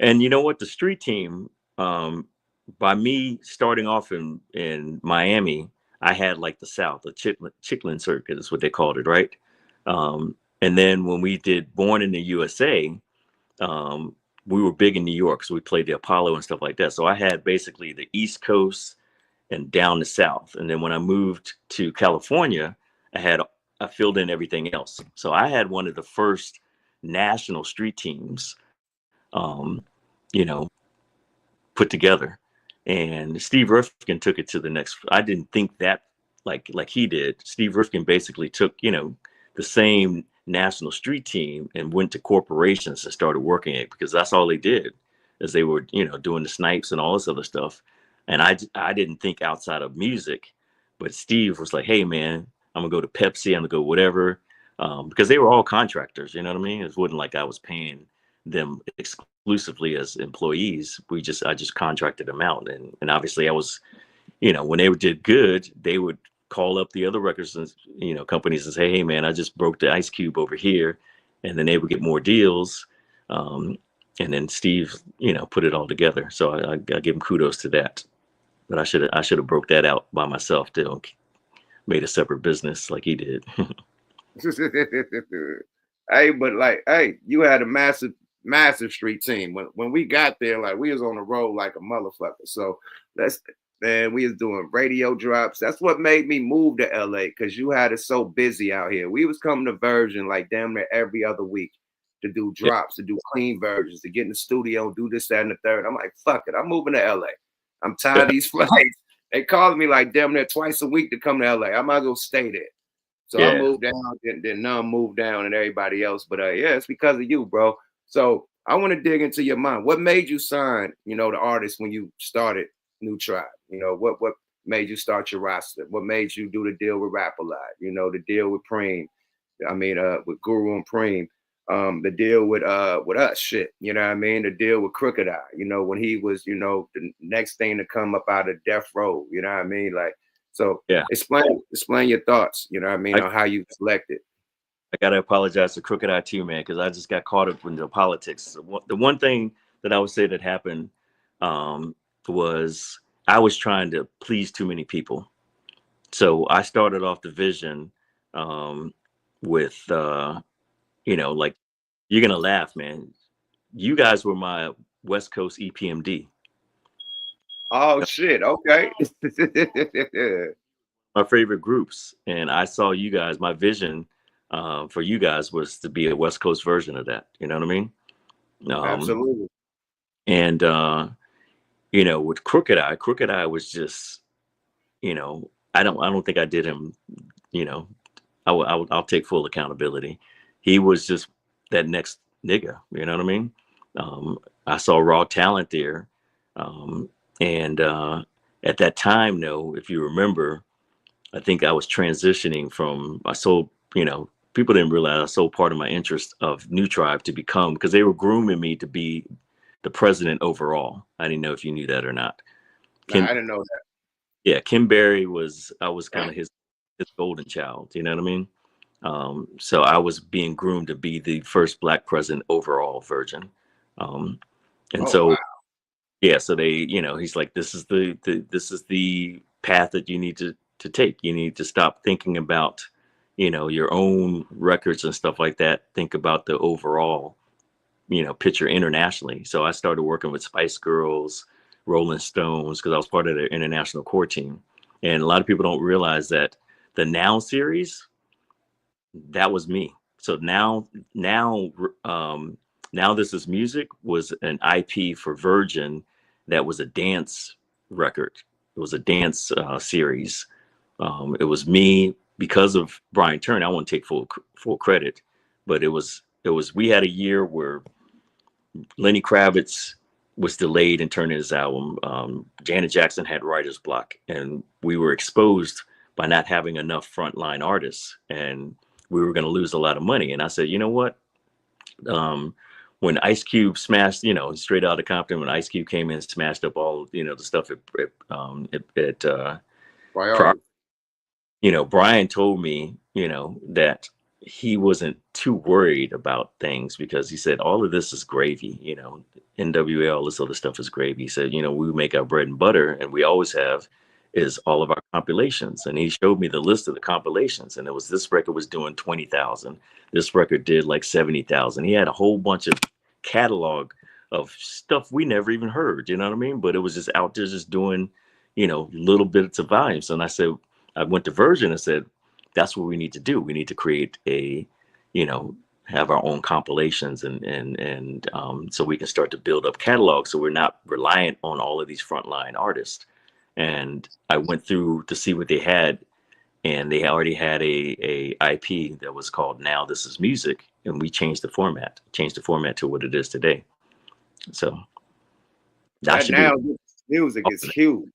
And you know what? The street team, by me starting off in Miami, I had like the South, the Chitlin circuit is what they called it, right? And then when we did Born in the USA, we were big in New York, so we played the Apollo and stuff like that. So I had basically the East Coast and down the South. And then when I moved to California, I filled in everything else. So I had one of the first national street teams, um, you know, put together. And Steve Rifkin took it to the next. I didn't think that like he did. Steve Rifkin basically took, the same national street team and went to corporations and started working it, because that's all they did, is they were, doing the snipes and all this other stuff. And I didn't think outside of music, but Steve was like, hey man, I'm gonna go to Pepsi, I'm gonna go whatever. Because they were all contractors, you know what I mean? It wasn't like I was paying them exclusively as employees. I just contracted them out. And obviously I was, when they did good, they would call up the other records and, companies and say, hey man, I just broke the Ice Cube over here. And then they would get more deals. And then Steve, put it all together. So I give him kudos to that. But I should have broke that out by myself too. Made a separate business like he did. Hey, but hey, you had a massive street team. When we got there, like we was on the road like a motherfucker. So we was doing radio drops. That's what made me move to LA, because you had it so busy out here. We was coming to Virgin like damn near every other week to do Yeah. drops, to do clean versions, to get in the studio, do this, that, and the third. I'm like, fuck it, I'm moving to LA. I'm tired of these flights. They called me like damn near twice a week to come to LA. I might as well stay there. So I Yeah. moved down, then None moved down, and everybody else. But yeah, it's because of you, bro. So I want to dig into your mind. What made you sign, the artist when you started NOO-TRYBE? What made you start your roster? What made you do the deal with Rap A Lot? The deal with Preem. I mean, with Guru and Preem. the deal with us, shit. You know what I mean? The deal with Crooked Eye. You know, when he was, you know, the next thing to come up out of death row. You know what I mean? Like, so Yeah. explain your thoughts. You know what I mean I, on how you selected. I gotta apologize to Crooked Eye too, man, because I just got caught up in the politics. The one thing that I would say that happened um, was I was trying to please too many people. So I started off the vision um, with, you know, like, you're gonna laugh, man. You guys were my West Coast EPMD, Oh shit! Okay. my favorite groups, and I saw you guys. My vision for you guys was to be a West Coast version of that. You know what I mean? Um, Absolutely. and you know, with Crooked Eye was just, you know, I don't think I did him. You know, I'll take full accountability. He was just that next nigga. You know what I mean? Um, I saw raw talent there, um, and at that time, no, if you remember, I think I was transitioning from I sold. You know, people didn't realize I sold part of my interest of NOO-TRYBE to become, because they were grooming me to be the president overall. I didn't know if you knew that or not. Nah, Kim, I didn't know yeah, Kim Berry was I was kind of his golden child. You know what I mean? So I was being groomed to be the first Black president overall virgin. Um, and Oh wow. so yeah, so they, you know, he's like, this is this is the path that you need to take. You need to stop thinking about, you know, your own records and stuff like that. Think about the overall, you know, picture internationally. So I started working with Spice Girls, Rolling Stones, because I was part of their international core team. And a lot of people don't realize that the Now series, that was me. So um, now this is music was an IP for Virgin that was a dance record. It was a dance series. It was me because of Brian Turner. I won't take full credit, but it was we had a year where Lenny Kravitz was delayed in turning his album. Janet Jackson had writer's block, and we were exposed by not having enough frontline artists, and we were going to lose a lot of money. And I said, you know what? Um, when Ice Cube smashed, you know, straight out of Compton, when Ice Cube came in and smashed up all, you know, the stuff at Priority. you know, Brian told me, you know, that he wasn't too worried about things because he said all of this is gravy, you know, NWA, all this other stuff is gravy. He said, you know, we make our bread and butter, and we always have is all of our compilations. And he showed me the list of the compilations, and it was this record was doing 20,000. This record did like 70,000. He had a whole bunch of catalog of stuff we never even heard, you know what I mean? But it was just out there just doing, you know, little bits of volumes. And I said, I went to Virgin and said, that's what we need to do. We need to create a, you know, have our own compilations and so we can start to build up catalogs so we're not reliant on all of these frontline artists. And I went through to see what they had, and they already had a IP that was called Now This Is Music, and we changed the format to what it is today. So that That should be now music is huge.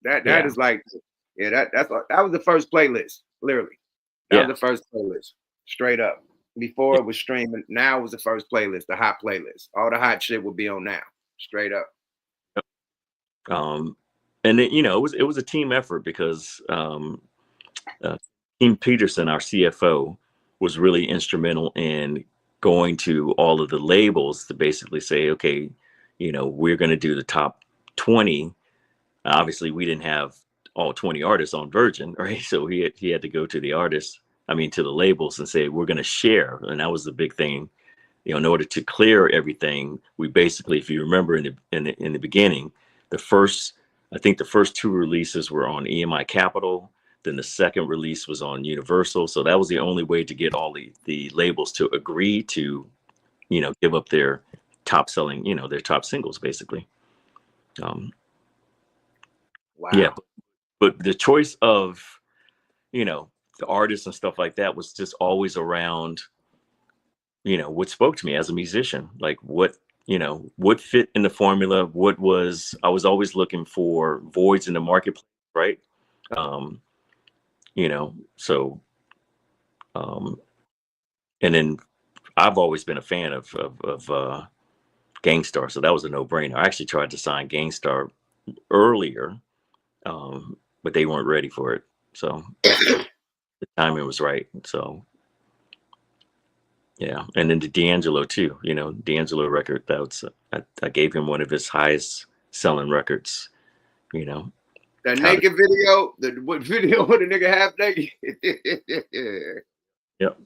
That yeah, is like, yeah, that was the first playlist, literally. That was yeah. the first playlist, straight up. Before it was streaming, now was the first playlist, the hot playlist. All the hot shit would be on now, straight up. Um, and then, you know, it was a team effort because uh, Tim Peterson, our CFO, was really instrumental in going to all of the labels to basically say, okay, you know, we're going to do the top 20. Obviously, we didn't have all 20 artists on Virgin, right? So he had to go to the artists, I mean, to the labels and say, we're going to share. And that was the big thing. You know, in order to clear everything, we basically, if you remember in the beginning, the first, I think the first two releases were on EMI Capital. Then the second release was on Universal. So that was the only way to get all the labels to agree to, you know, give up their top selling, you know, their top singles basically. Um, yeah, Wow. but the choice of, you know, the artists and stuff like that was just always around, you know, what spoke to me as a musician, like what, you know, what fit in the formula, what was, I was always looking for voids in the marketplace, right? um you know, so um and then I've always been a fan of Gangstar, so that was a no-brainer. I actually tried to sign Gangstar earlier, but they weren't ready for it. So the timing was right. So yeah, and then the D'Angelo too. You know, D'Angelo record. That was I gave him one of his highest selling records. You know, That how to, naked video, what video with the nigga half naked? yep.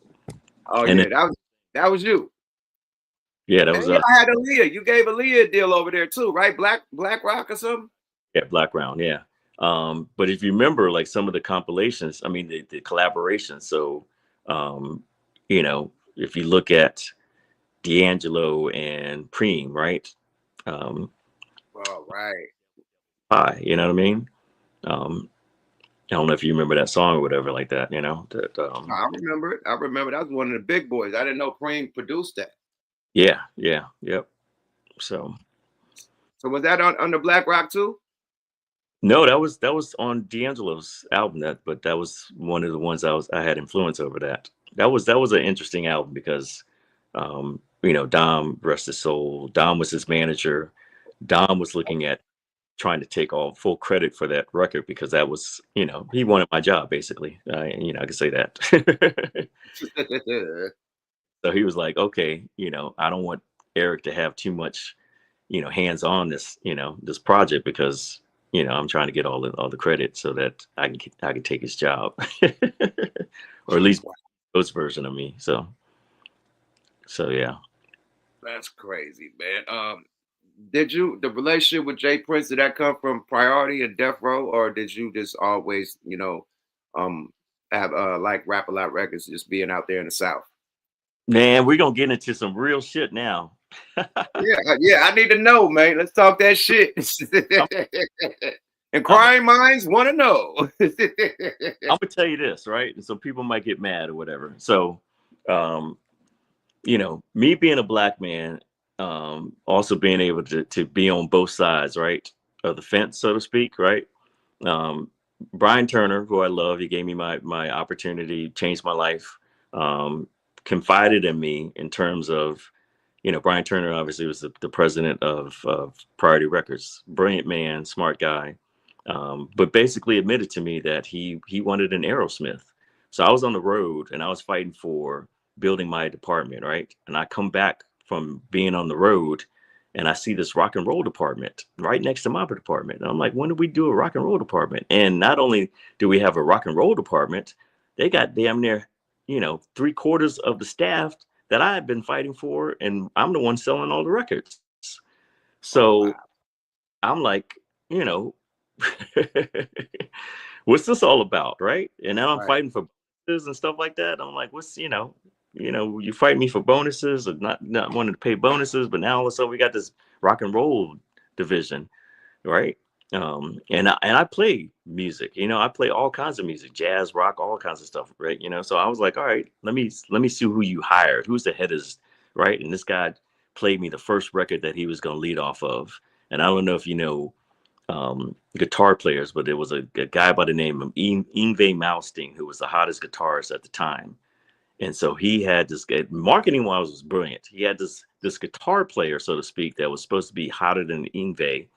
Oh And yeah, then, that was you. yeah, that And was yeah, us. I had Aaliyah. You gave Aaliyah a deal over there too, right? Black Rock or something. Yeah, Black Round. Yeah. But if you remember, like some of the compilations, I mean, the collaborations. So, um, you know, if you look at D'Angelo and Preem, right? Um, Oh right. you know what I mean? Um, I don't know if you remember that song or whatever like that, you know, that, I remember it. I remember that was one of the big boys. I didn't know Cream produced that. yeah, yeah, yep. So So was that on under Black Rock too? no, that was on D'Angelo's album but that was one of the ones I had influence over that. That was an interesting album because, you know, Dom, rest his soul, Dom was his manager. Dom was looking at trying to take all full credit for that record because that was, you know, he wanted my job basically. You know, I could say that. So he was like, okay, you know, I don't want Eric to have too much, you know, hands on this, you know, this project because, you know, I'm trying to get all the credit so that I can take his job, or at least those version of me. So yeah. That's crazy, man. Did you the relationship with Jay Prince, did that come from Priority and Death Row, or did you just always, um, have like Rap a Lot Records just being out there in the South? Man, we're gonna get into some real shit now. Yeah, yeah, I need to know, man. Let's talk that shit. I'm, I'm Inquiring minds want to know. I'm gonna tell you this, right? And so people might get mad or whatever. So, um, you know, me being a black man, also being able to be on both sides, right, of the fence, so to speak, right? Um, Brian Turner, who I love, he gave me my opportunity, changed my life, um, confided in me in terms of, you know, Brian Turner obviously was the president of Priority Records, brilliant man, smart guy, but basically admitted to me that he wanted an Aerosmith. So I was on the road and I was fighting for building my department, right? And I come back from being on the road and I see this rock and roll department right next to my department. And I'm like, when did we do a rock and roll department? And not only do we have a rock and roll department, they got damn near, you know, 3/4 of the staff that I had been fighting for, and I'm the one selling all the records. Oh So wow. I'm like, you know, what's this all about, right? And now I'm Right. fighting for bonuses and stuff like that. I'm like, what's, you fight me for bonuses or not wanting to pay bonuses, but now all of a sudden we got this rock and roll division, right? And I play music, you know, I play all kinds of music, jazz, rock, all kinds of stuff, right? You know, so I was like, all right, let me see who you hired, who's the head is, right? And this guy played me the first record that he was going to lead off of. And I don't know if you know guitar players, but there was a guy by the name of Yngwie Malmsteen who was the hottest guitarist at the time. And so he had this marketing wise was brilliant. He had this guitar player, so to speak, that was supposed to be hotter than Yngwie,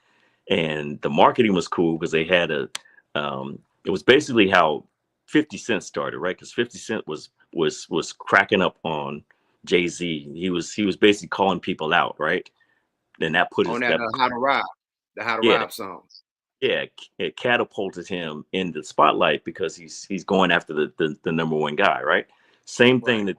and the marketing was cool because they had it was basically how 50 Cent started, right? Because 50 Cent was cracking up on Jay-Z. He was basically calling people out, right? And that put On his that that How to Rob, the How to yeah, Rob song. yeah, it catapulted him in the spotlight because he's going after the number one guy, right? Same Right. thing that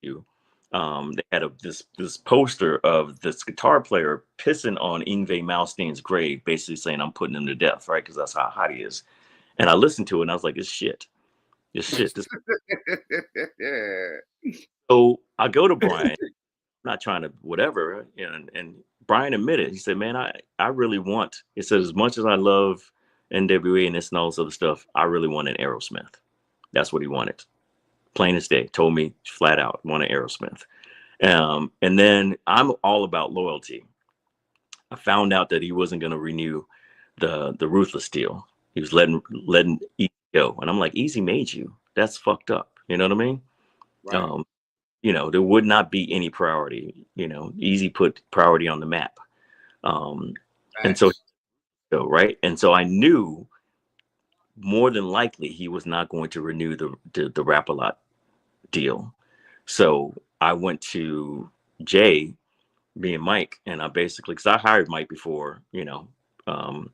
you. They had this poster of this guitar player pissing on Yngwie Malmsteen's grave, basically saying, "I'm putting him to death," right? Because that's how hot he is. And I listened to it and I was like, "It's shit. It's shit." Yeah. So I go to Brian, I'm not trying to whatever, and Brian admitted. He said, "Man, I really want." He said, "As much as I love NWA and this and all this other stuff, I really want an Aerosmith." That's what he wanted. Plain as day. Told me flat out, want an Aerosmith. And then I'm all about loyalty. I found out that he wasn't going to renew the Ruthless deal. He was letting Easy go, and I'm like, Easy made you. That's fucked up. You know what I mean? Right. Um, you know, there would not be any priority. You know, easy put priority on the map. Um, and so, Facts. right, and so I knew more than likely he was not going to renew the Rap a Lot deal. So I went to Jay, me and Mike, and I basically, because I hired Mike before, you know, um,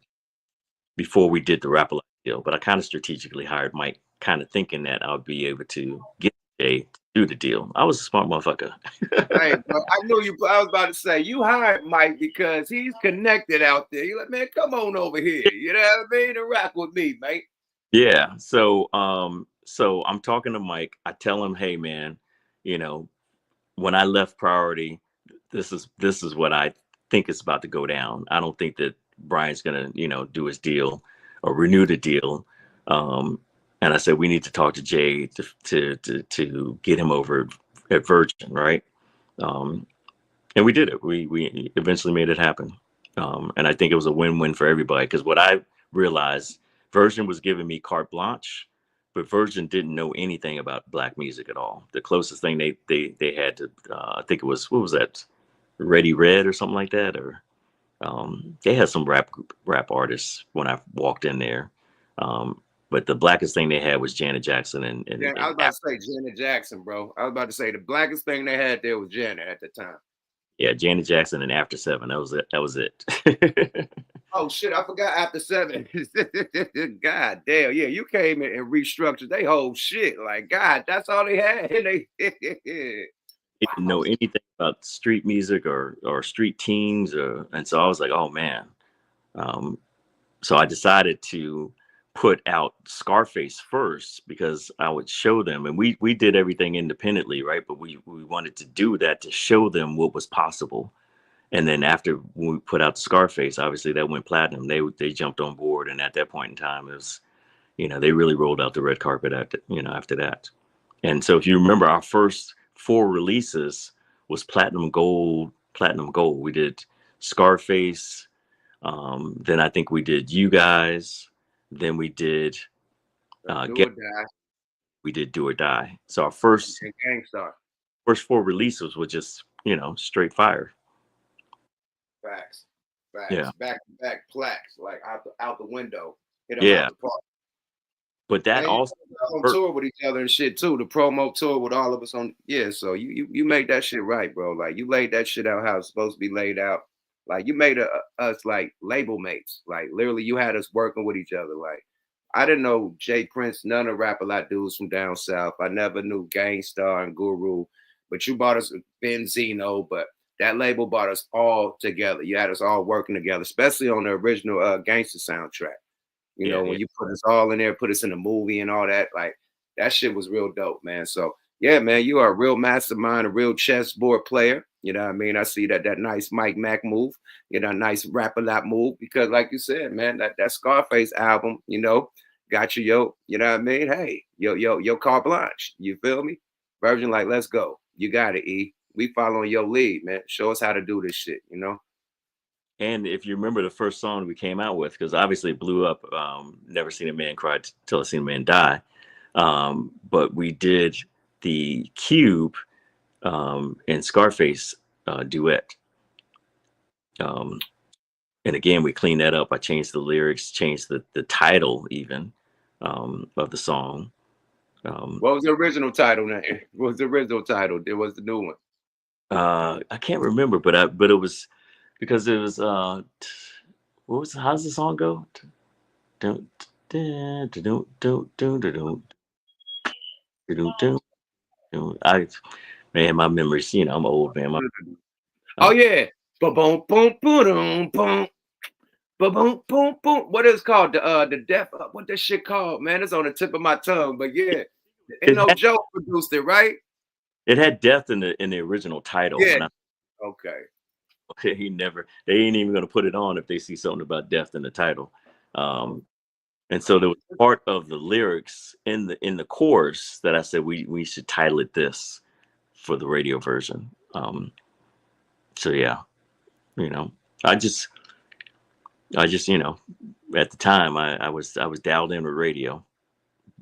before we did the Rap a Lot deal, but I kind of strategically hired Mike, kind of thinking that I would be able to get Jay to do the deal. I was a smart motherfucker. Hey, bro, I knew you. I was about to say you hired Mike because he's connected out there. You like, man, come on over here. You know what I mean? To rock with me, mate. Yeah. So I'm talking to Mike. I tell him, hey man, you know, when I left Priority, this is what I think is about to go down. I don't think that Brian's gonna, you know, do his deal or renew the deal. Um, and I said we need to talk to Jay to get him over at Virgin, right? Um, and we did it. We eventually made it happen. And I think it was a win-win for everybody because what I realized, Virgin was giving me carte blanche, but Virgin didn't know anything about black music at all. The closest thing they had to, I think it was, what was that, Ready Red or something like that, or they had some rap artists when I walked in there. But the blackest thing they had was Janet Jackson Yeah, I was about to say Janet Jackson, bro. I was about to say the blackest thing they had there was Janet at the time. yeah, Janet Jackson and After Seven. That was it. That was it. Oh shit, I forgot after 7. God damn, yeah, you came in and restructured they whole shit. Like, God, that's all they had. They Didn't wow. know anything about street music or street teams, and so I was like, oh man. Um, so I decided to put out Scarface first because I would show them, and we did everything independently, right? But we wanted to do that to show them what was possible. And then after we put out Scarface, obviously that went platinum. They jumped on board, and at that point in time, it was, you know, they really rolled out the red carpet after, you know, after that. And so if you remember, our first 4 releases was platinum gold. We did Scarface, then I think we did You Guys, then we did Do or die we did Do or Die. So our and Gangstar. first 4 releases were just, you know, straight fire. Facts. Yeah. Facts. Back to back plaques, like out the window. Hit them out Yeah. the park. But that And you also on hurt. tour with each other and shit too. The promo tour with all of us on. Yeah, so you made that shit right, bro. Like you laid that shit out how it's supposed to be laid out. Like you made us like label mates. Like literally, you had us working with each other. Like I didn't know Jay Prince, none of Rap a Lot dudes from down south. I never knew Gangstar and Guru, but you brought us Benzino. But that label brought us all together. You had us all working together, especially on the original Gangster soundtrack. You Yeah, know, yeah. when you put us all in there, put us in a movie and all that, like that shit was real dope, man. So yeah, man, you are a real mastermind, a real chessboard player. You know what I mean? I see that nice Mike Mack move, you know, nice Rap a Lot move, because like you said, man, that Scarface album, you know, got you you know what I mean? Hey, yo, carte blanche. You feel me? Virgin, like, let's go. You got it, E. We following your lead, man. Show us how to do this shit, you know? And if you remember the first song we came out with, because obviously it blew up, Never Seen a Man Cry Till I Seen a Man Die. But we did the Cube and Scarface duet. Um, and again, we cleaned that up. I changed the lyrics, changed the title even of the song. Um, What was the original title name? What was the original title? There was the new one. I can't remember, but it was because it was what was how's the song go? Don't I man, my memories, you know, I'm old man. Oh Uh, yeah. Boom boom boom boom boom boom boom boom boom. What is it called? The death. What that shit called, man? It's on the tip of my tongue. But yeah, ain't it no had joke produced it, right? it had death in the original title, Yeah. and I Okay. okay, they ain't even gonna put it on if they see something about death in the title. Oh, Um, and so there was part of the lyrics in the chorus that I said we should title it this for the radio version. So yeah, you know, I just you know, at the time I was dialed in with radio,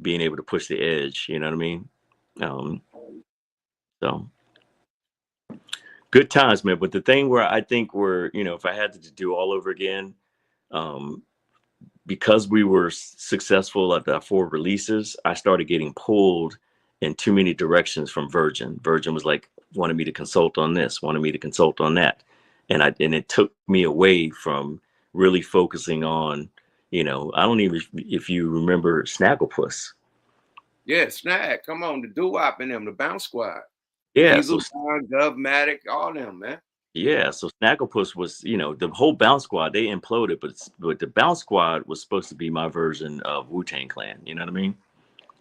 being able to push the edge. You know what I mean? Um, so Good times, man. But the thing where I think we're, you know, if I had to do all over again, um, because we were successful at the 4 releases, I started getting pulled in too many directions from Virgin. Virgin was like, wanted me to consult on this, wanted me to consult on that. And it took me away from really focusing on, you know, I don't even, if you remember Snagglepuss. Yeah, Snag, come on, the doo-wop and them, the Bounce Squad. Yeah. Diesel, Don, Govmatic, all them, man. Yeah, so Snagglepuss was, you know, the whole Bounce Squad, they imploded, but the Bounce Squad was supposed to be my version of Wu-Tang Clan, you know what I mean?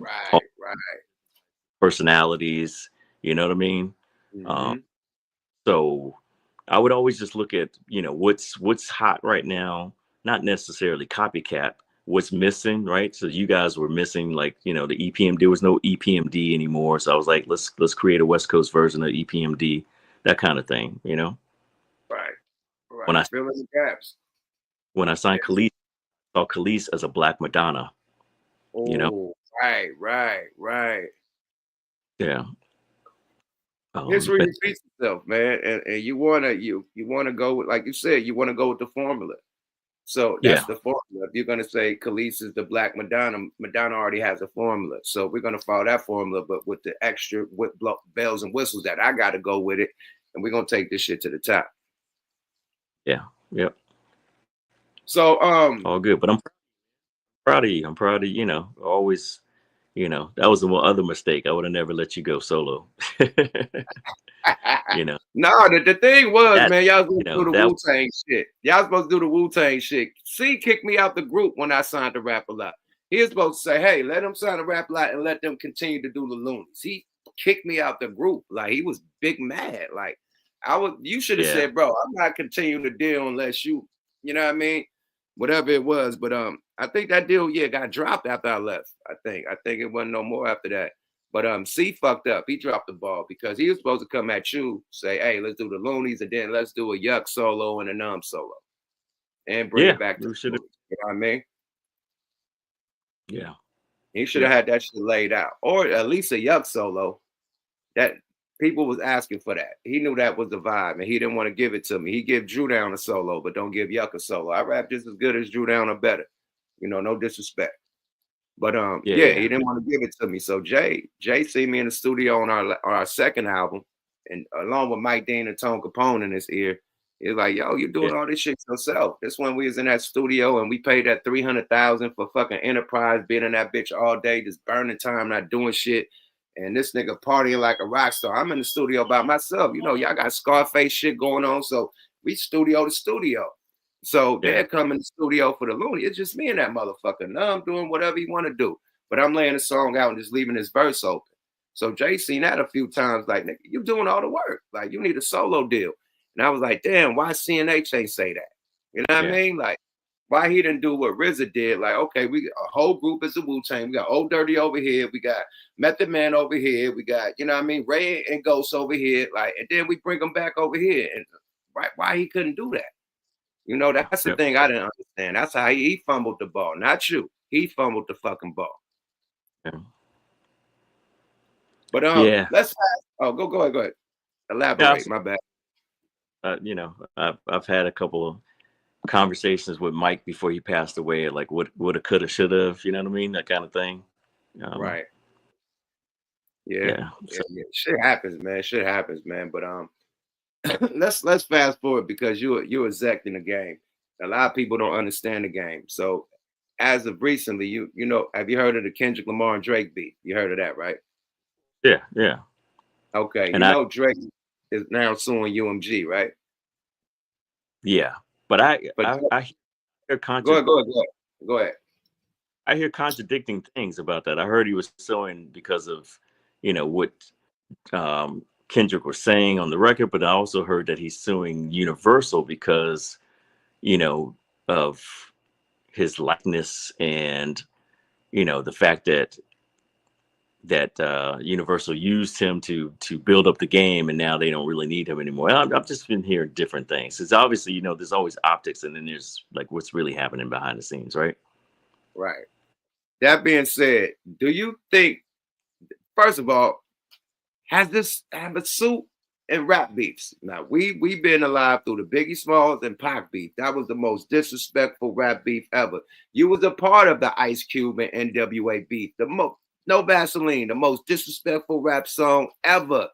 All Right, right. personalities, you know what I mean? Um, Mm-hmm. so I would always just look at, you know, what's hot right now, not necessarily copycat, what's missing, right? So you guys were missing, like, you know, the EPM, there was no EPMD anymore. So I was like, let's create a West Coast version of EPMD, that kind of thing, you know? Right, When right. I Filling the gaps. when I signed Yes. Khalees, I saw Khalees as a Black Madonna, you know? Oh, right, right, right. Yeah. History But repeats itself, man. And you wanna go with, like you said, you want to go with the formula. So that's yeah, the formula. If you're gonna say Khalees is the Black Madonna, Madonna already has a formula. So we're gonna follow that formula, but with the extra with bells and whistles that I gotta go with it, and we're gonna take this shit to the top. yeah, yep. So All good. But I'm proud of you. I'm proud of you, you know, always, you know, that was the one other mistake. I would have never let you go solo. You know, no, the thing was, that, man, y'all was you supposed to know, do the that, Wu Tang shit. Y'all supposed to do the Wu Tang shit. C kicked me out the group when I signed the Rap a Lot. He was supposed to say, "Hey, let them sign the Rap a Lot and let them continue to do the Loonies." He kicked me out the group. Like he was big mad. Like I was. You should have yeah, said, "Bro, I'm not continuing the deal unless you know what I mean." Whatever it was, but I think that deal, yeah, got dropped after I left. I think it wasn't no more after that. But C fucked up. He dropped the ball because he was supposed to come at you, say, "Hey, let's do the Loonies, and then let's do a Yuck solo and a Numb solo, and bring yeah, it back to we the should have, Loonies." You know what I mean? yeah, He should yeah, have had that shit laid out, or at least a Yuck solo. That people was asking for that. He knew that was the vibe, and he didn't want to give it to me. He give Drew Down a solo, but don't give Yuck a solo. I rap just as good as Drew Down or better. No disrespect. But yeah, yeah, yeah, he didn't want to give it to me. So Jay see me in the studio on our second album, and along with Mike Dean and Tone Capone in his ear, he's like, "Yo, you yeah, doing all this shit yourself." This one we was in that studio and we paid that 300,000 for fucking Enterprise, being in that bitch all day, just burning time, not doing shit. And this nigga partying like a rock star. I'm in the studio by myself. Y'all got Scarface shit going on, so we studio to studio. So yeah, they're coming to the studio for the Looney. It's just me and that motherfucker. Now I'm doing whatever he want to do. But I'm laying the song out and just leaving his verse open. So Jay seen that a few times, like, "Nigga, you doing all the work. Like, you need a solo deal." And I was like, "Damn, why CNH ain't say that?" You know what I yeah, mean? Like, why he didn't do what RZA did? Like, okay, we got a whole group is a Wu-Tang. We got Old Dirty over here. We got Method Man over here. We got, you know what I mean, Ray and Ghost over here. Like, and then we bring them back over here. And why he couldn't do that? That's the yep, thing I didn't understand. That's how he fumbled the ball, not you. He fumbled the fucking ball. yeah. But Yeah. let's. Oh, go ahead. Yeah, Elaborate. My bad. you know, I've had a couple of conversations with Mike before he passed away, like what woulda, coulda, shoulda, you know what I mean, that kind of thing. Um, Right. Yeah. yeah, Yeah. so Yeah. Shit happens, man. Shit happens, man. But let's fast forward because you're exec in the game. A lot of people don't understand the game. So as of recently, have you heard of the Kendrick Lamar and Drake beat? You heard of that, right? yeah, yeah, Okay. and I Drake is now suing UMG, right? yeah, but I But I, I hear go contra- ahead, go ahead, go ahead. Go ahead. I hear contradicting things about that. I heard he was suing because of, you know, what Kendrick was saying on the record, but I also heard that he's suing Universal because, you know, of his likeness and, you know, the fact that Universal used him to build up the game, and now they don't really need him anymore. I've just been hearing different things. It's obviously, you know, there's always optics, and then there's like what's really happening behind the scenes, right? Right. That being said, do you think, first of all, have a suit? and rap beefs. Now we've been alive through the Biggie Smalls and Pac beef. That was the most disrespectful rap beef ever. You was a part of the Ice Cube and NWA beef. The most No Vaseline, the most disrespectful rap song ever.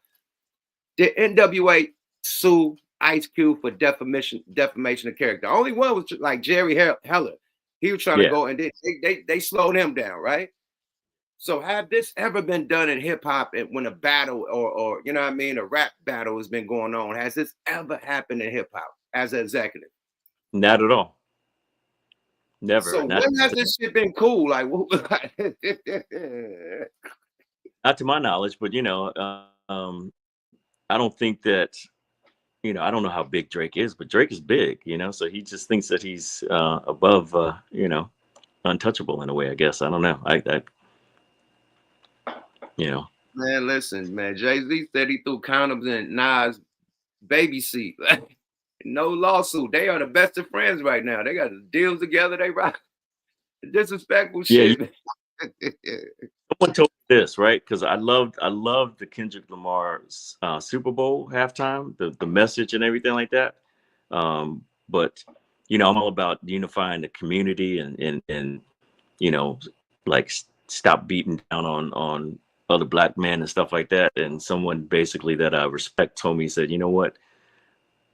Did NWA sue Ice Cube for defamation of character? The only one was like Jerry Heller. He was trying to go, and they slowed him down, right? So have this ever been done in hip hop, and when a battle or you know what I mean, a rap battle has been going on? Has this ever happened in hip hop as an executive? Not at all. Never. So when has this shit been cool? Like, not to my knowledge, but I don't think that, I don't know how big Drake is, but Drake is big, so he just thinks that he's above, untouchable in a way, I guess. I don't know. Man, listen, man. Jay-Z said he threw condoms in Nas' baby seat. No lawsuit. They are the best of friends right now. They got deals together. They rock. Disrespectful shit. Someone told me this, right? Because I loved the Kendrick Lamar's Super Bowl halftime, the message and everything like that. But I'm all about unifying the community and like stop beating down on other black men and stuff like that. And someone basically that I respect told me, he said, you know what?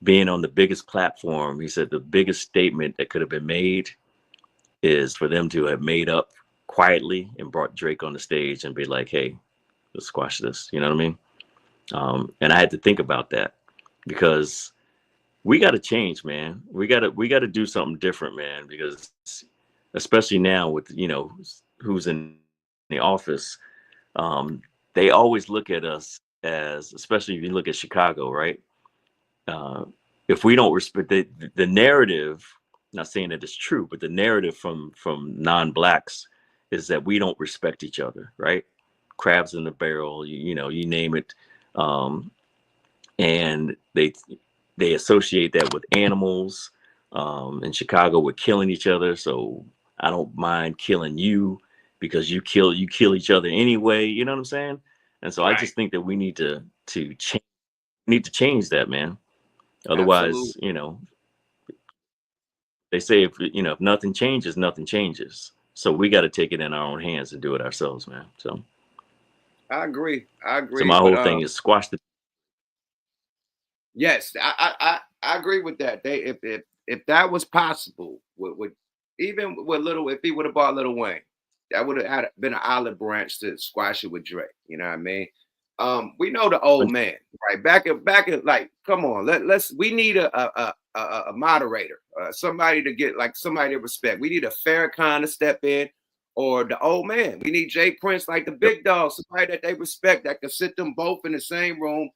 Being on the biggest platform, he said the biggest statement that could have been made is for them to have made up quietly and brought Drake on the stage and be like, hey, let's squash this. You know what I mean? And I had to think about that because we got to change, man. We got to do something different, man, because especially now with, who's in the office, they always look at us as, especially if you look at Chicago, right? If we don't respect the narrative, not saying that it's true, but the narrative from non-blacks is that we don't respect each other, right? Crabs in the barrel, you name it. And they associate that with animals. In Chicago, we're killing each other. So I don't mind killing you because you kill each other anyway. You know what I'm saying? And so I just think that we need to change that, man. Otherwise, Absolutely. They say if nothing changes, nothing changes. So we got to take it in our own hands and do it ourselves, man. So I agree. So my whole thing is squash the. Yes, I agree with that. If that was possible, with even with if he would have bought Lil Wayne, that would have been an olive branch to squash it with Drake. You know what I mean? We know the old man, right? Back at like, come on, we need a moderator, somebody to get somebody to respect. We need a Farrakhan to step in, or the old man. We need Jay Prince, like the big dog, somebody that they respect that can sit them both in the same room.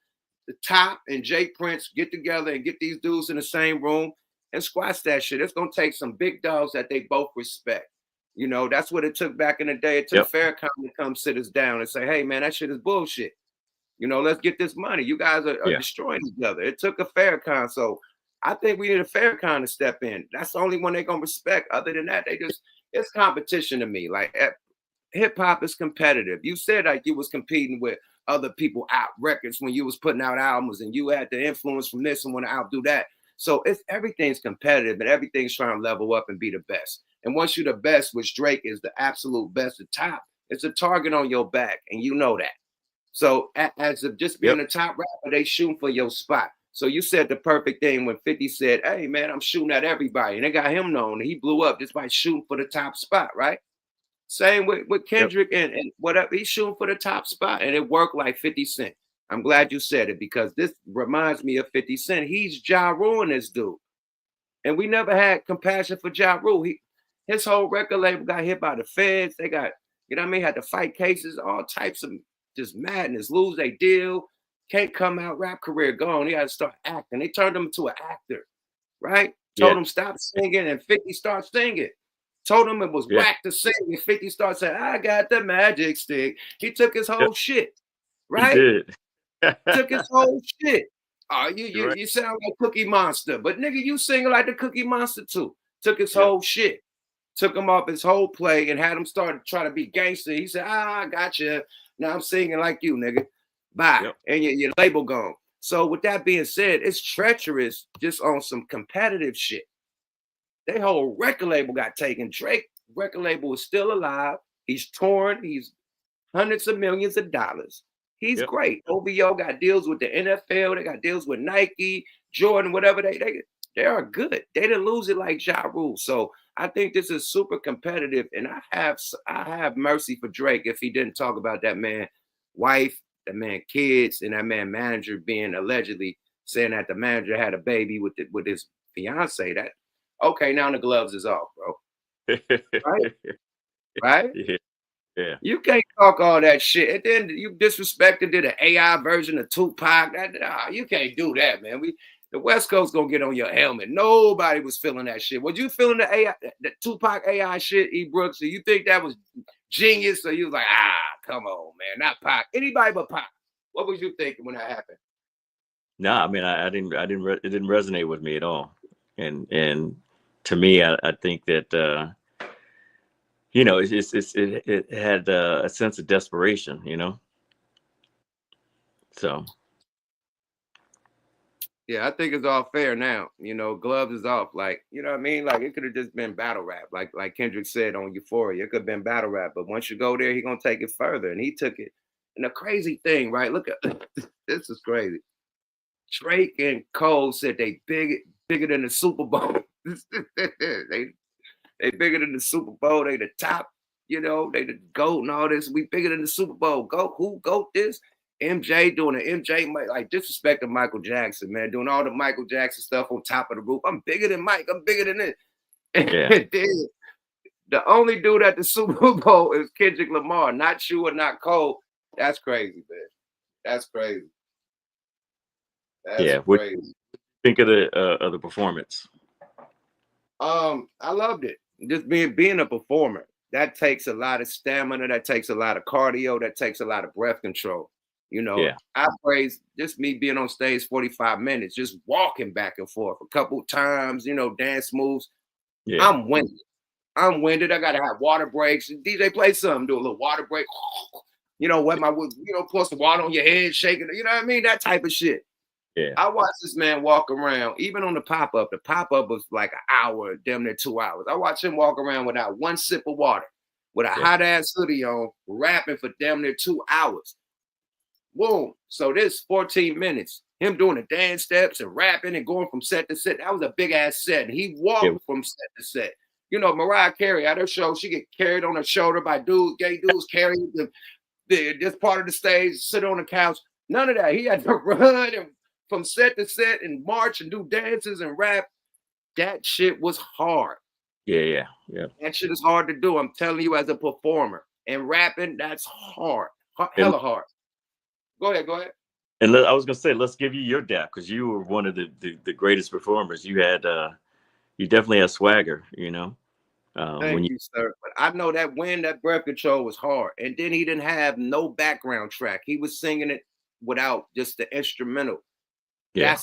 The Top and Jay Prince get together and get these dudes in the same room and squash that shit. It's gonna take some big dogs that they both respect. That's what it took back in the day. It took Farrakhan to come sit us down and say, hey man, that shit is bullshit. Let's get this money. You guys are destroying each other. It took a Farrakhan. So I think we need a Farrakhan to step in. That's the only one they're gonna respect. Other than that, it's competition to me. Like hip hop is competitive. You said like you was competing with other people out records when you was putting out albums, and you had the influence from this and want to outdo that. So everything's competitive and everything's trying to level up and be the best. And once you're the best, which Drake is the absolute best at top, it's a target on your back, and you know that. So as of just being a top rapper, they shooting for your spot. So you said the perfect thing when 50 said, hey man, I'm shooting at everybody. And they got him known. He blew up just by shooting for the top spot, right? Same with Kendrick and whatever. He's shooting for the top spot, and it worked like 50 Cent. I'm glad you said it, because this reminds me of 50 Cent. He's Ja Rule, this dude. And we never had compassion for Ja Rule. His whole record label got hit by the feds. They got, had to fight cases, all types of just madness, lose their deal, can't come out, rap career gone. He had to start acting. They turned him into an actor, right? Told him stop singing, and 50 started singing. Told him it was whack to sing, and 50 started saying, I got the magic stick. He took his whole shit, right? He did. Took his whole shit. Oh, you sound like Cookie Monster, but nigga, you sing like the Cookie Monster too. Took his whole shit. Took him off his whole play and had him start trying to be gangster. He said, I got you. Now I'm singing like you, nigga. Bye. And your label gone. So with that being said, it's treacherous just on some competitive shit. Their whole record label got taken. Drake record label is still alive. He's torn. He's hundreds of millions of dollars. He's Yep. great. OVO got deals with the NFL. They got deals with Nike, Jordan, whatever. They are good. They didn't lose it like Ja Rule. So I think this is super competitive, and I have mercy for Drake if he didn't talk about that man wife, that man kids, and that man manager being allegedly saying that the manager had a baby with his fiance. That okay? Now the gloves is off, bro. Right? Right? Yeah. Yeah. You can't talk all that shit. And then you disrespected the AI version of Tupac. You can't do that, man. The West Coast gonna get on your helmet. Nobody was feeling that shit. Was you feeling the AI, the Tupac AI shit, E. Brooks? Do you think that was genius? Or you was like, come on, man, not Pac. Anybody but Pac. What was you thinking when that happened? No, I mean, I didn't, it didn't resonate with me at all. And to me, I think that, it had a sense of desperation, so. Yeah, I think it's all fair now. Gloves is off. Like, you know what I mean? Like it could have just been battle rap, like Kendrick said on Euphoria. It could have been battle rap, but once you go there, he gonna take it further. And he took it. And the crazy thing, right? Look at this is crazy. Drake and Cole said they bigger than the Super Bowl. they bigger than the Super Bowl. They the top, they the GOAT and all this. We bigger than the Super Bowl. GOAT, who GOAT this? MJ doing an MJ, like disrespecting Michael Jackson, man, doing all the Michael Jackson stuff on top of the roof. I'm bigger than Mike. I'm bigger than this. Yeah. And then the only dude at the Super Bowl is Kendrick Lamar, not you or not Cole. That's crazy, man. That's crazy. That's What crazy. do you think of the performance? I loved it. Just being a performer, that takes a lot of stamina, that takes a lot of cardio, that takes a lot of breath control. Yeah. I praise just me being on stage 45 minutes, just walking back and forth a couple times, dance moves. Yeah. I'm winded. I gotta have water breaks. DJ play something, do a little water break. Wet my, pour some water on your head, shaking it. You know what I mean? That type of shit. Yeah. I watched this man walk around, even on the pop-up. The pop-up was like an hour, damn near 2 hours. I watched him walk around without one sip of water, with a hot-ass hoodie on, rapping for damn near 2 hours. Boom. So this 14 minutes, him doing the dance steps and rapping and going from set to set. That was a big-ass set. And he walked from set to set. Mariah Carey at her show, she get carried on her shoulder by gay dudes carrying this part of the stage, sit on the couch. None of that. He had to run and from set to set and march and do dances and rap. That shit was hard. Yeah. That shit is hard to do. I'm telling you, as a performer. And rapping, that's hard. Hella hard. Go ahead. And I was gonna say, let's give you your dap, because you were one of the greatest performers. You definitely had swagger, Thank you, sir. But I know that that breath control was hard. And then he didn't have no background track. He was singing it without just the instrumental. Yeah.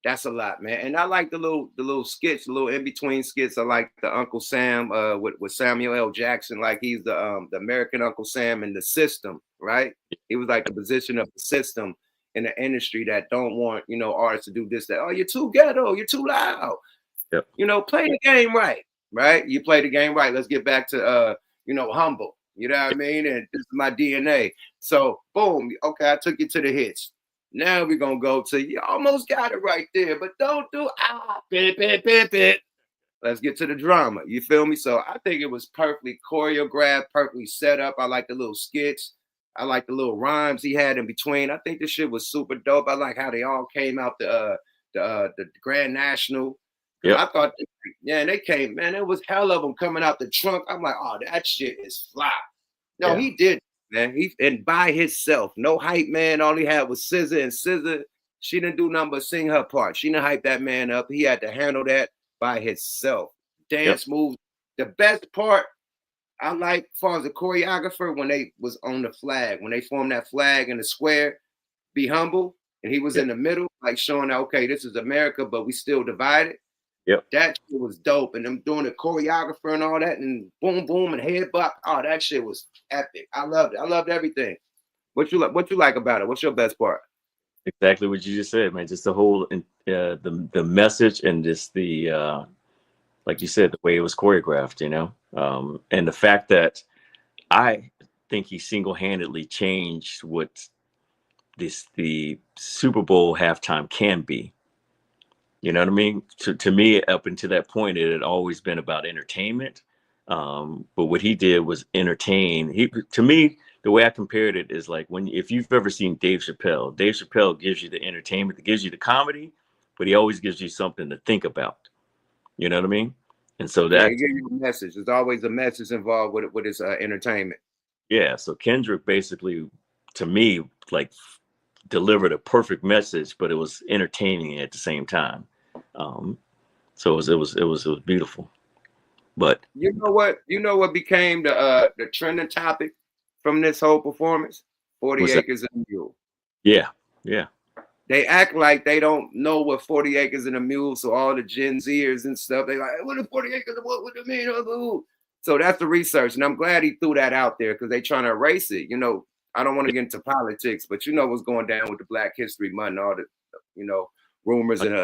That's a lot, man. And I like the little skits, the little in between skits. I like the Uncle Sam with Samuel L. Jackson, like he's the American Uncle Sam in the system, right? He was like the position of the system in the industry that don't want artists to do this, that. Oh, you're too ghetto, you're too loud. Yep. Play the game right? You play the game right. Let's get back to humble. You know what I mean? And this is my DNA. So boom, okay, I took you to the hits. Now we're gonna go to, you almost got it right there, but don't do bit. Let's get to the drama. You feel me? So I think it was perfectly choreographed, perfectly set up. I like the little skits. I like the little rhymes he had in between. I think this shit was super dope. I like how they all came out the Grand National. Yep. I thought, they came, man. There was hell of them coming out the trunk. I'm like, oh, that shit is fly. No, he did, man. And by himself, no hype man. All he had was SZA, and SZA, she didn't do nothing but sing her part. She didn't hype that man up. He had to handle that by himself. Dance moves. The best part I like, as far as the choreographer, when they was on the flag, when they formed that flag in the square, be humble, and he was in the middle, like showing that, okay, this is America, but we still divided. Yep. That shit was dope. And them doing the choreographer and all that, and boom, boom, and headbutt. Oh, that shit was epic. I loved it. I loved everything. What you like about it? What's your best part? Exactly what you just said, man. Just the whole the message and just the like you said, the way it was choreographed, and the fact that I think he single handedly changed what the Super Bowl halftime can be. You know what I mean? To me, up until that point, it had always been about entertainment. But what he did was entertain. To me, the way I compared it is like if you've ever seen Dave Chappelle gives you the entertainment, gives you the comedy, but he always gives you something to think about. You know what I mean? And so Yeah, that, he give you a message. There's always a message involved with his entertainment. yeah. So Kendrick basically, to me, like delivered a perfect message, but it was entertaining at the same time. Um, so it was beautiful. But You know what? You know what became the trending topic from this whole performance? 40 what's that? acres and a mule. Yeah, yeah. They act like they don't know what 40 acres and a mule. So all the Gen Zers and stuff, they like, hey, what is 40 acres? What would it mean? So that's the research. And I'm glad he threw that out there because they trying to erase it. I don't want to get into politics, but you know what's going down with the Black History Month and all the, rumors and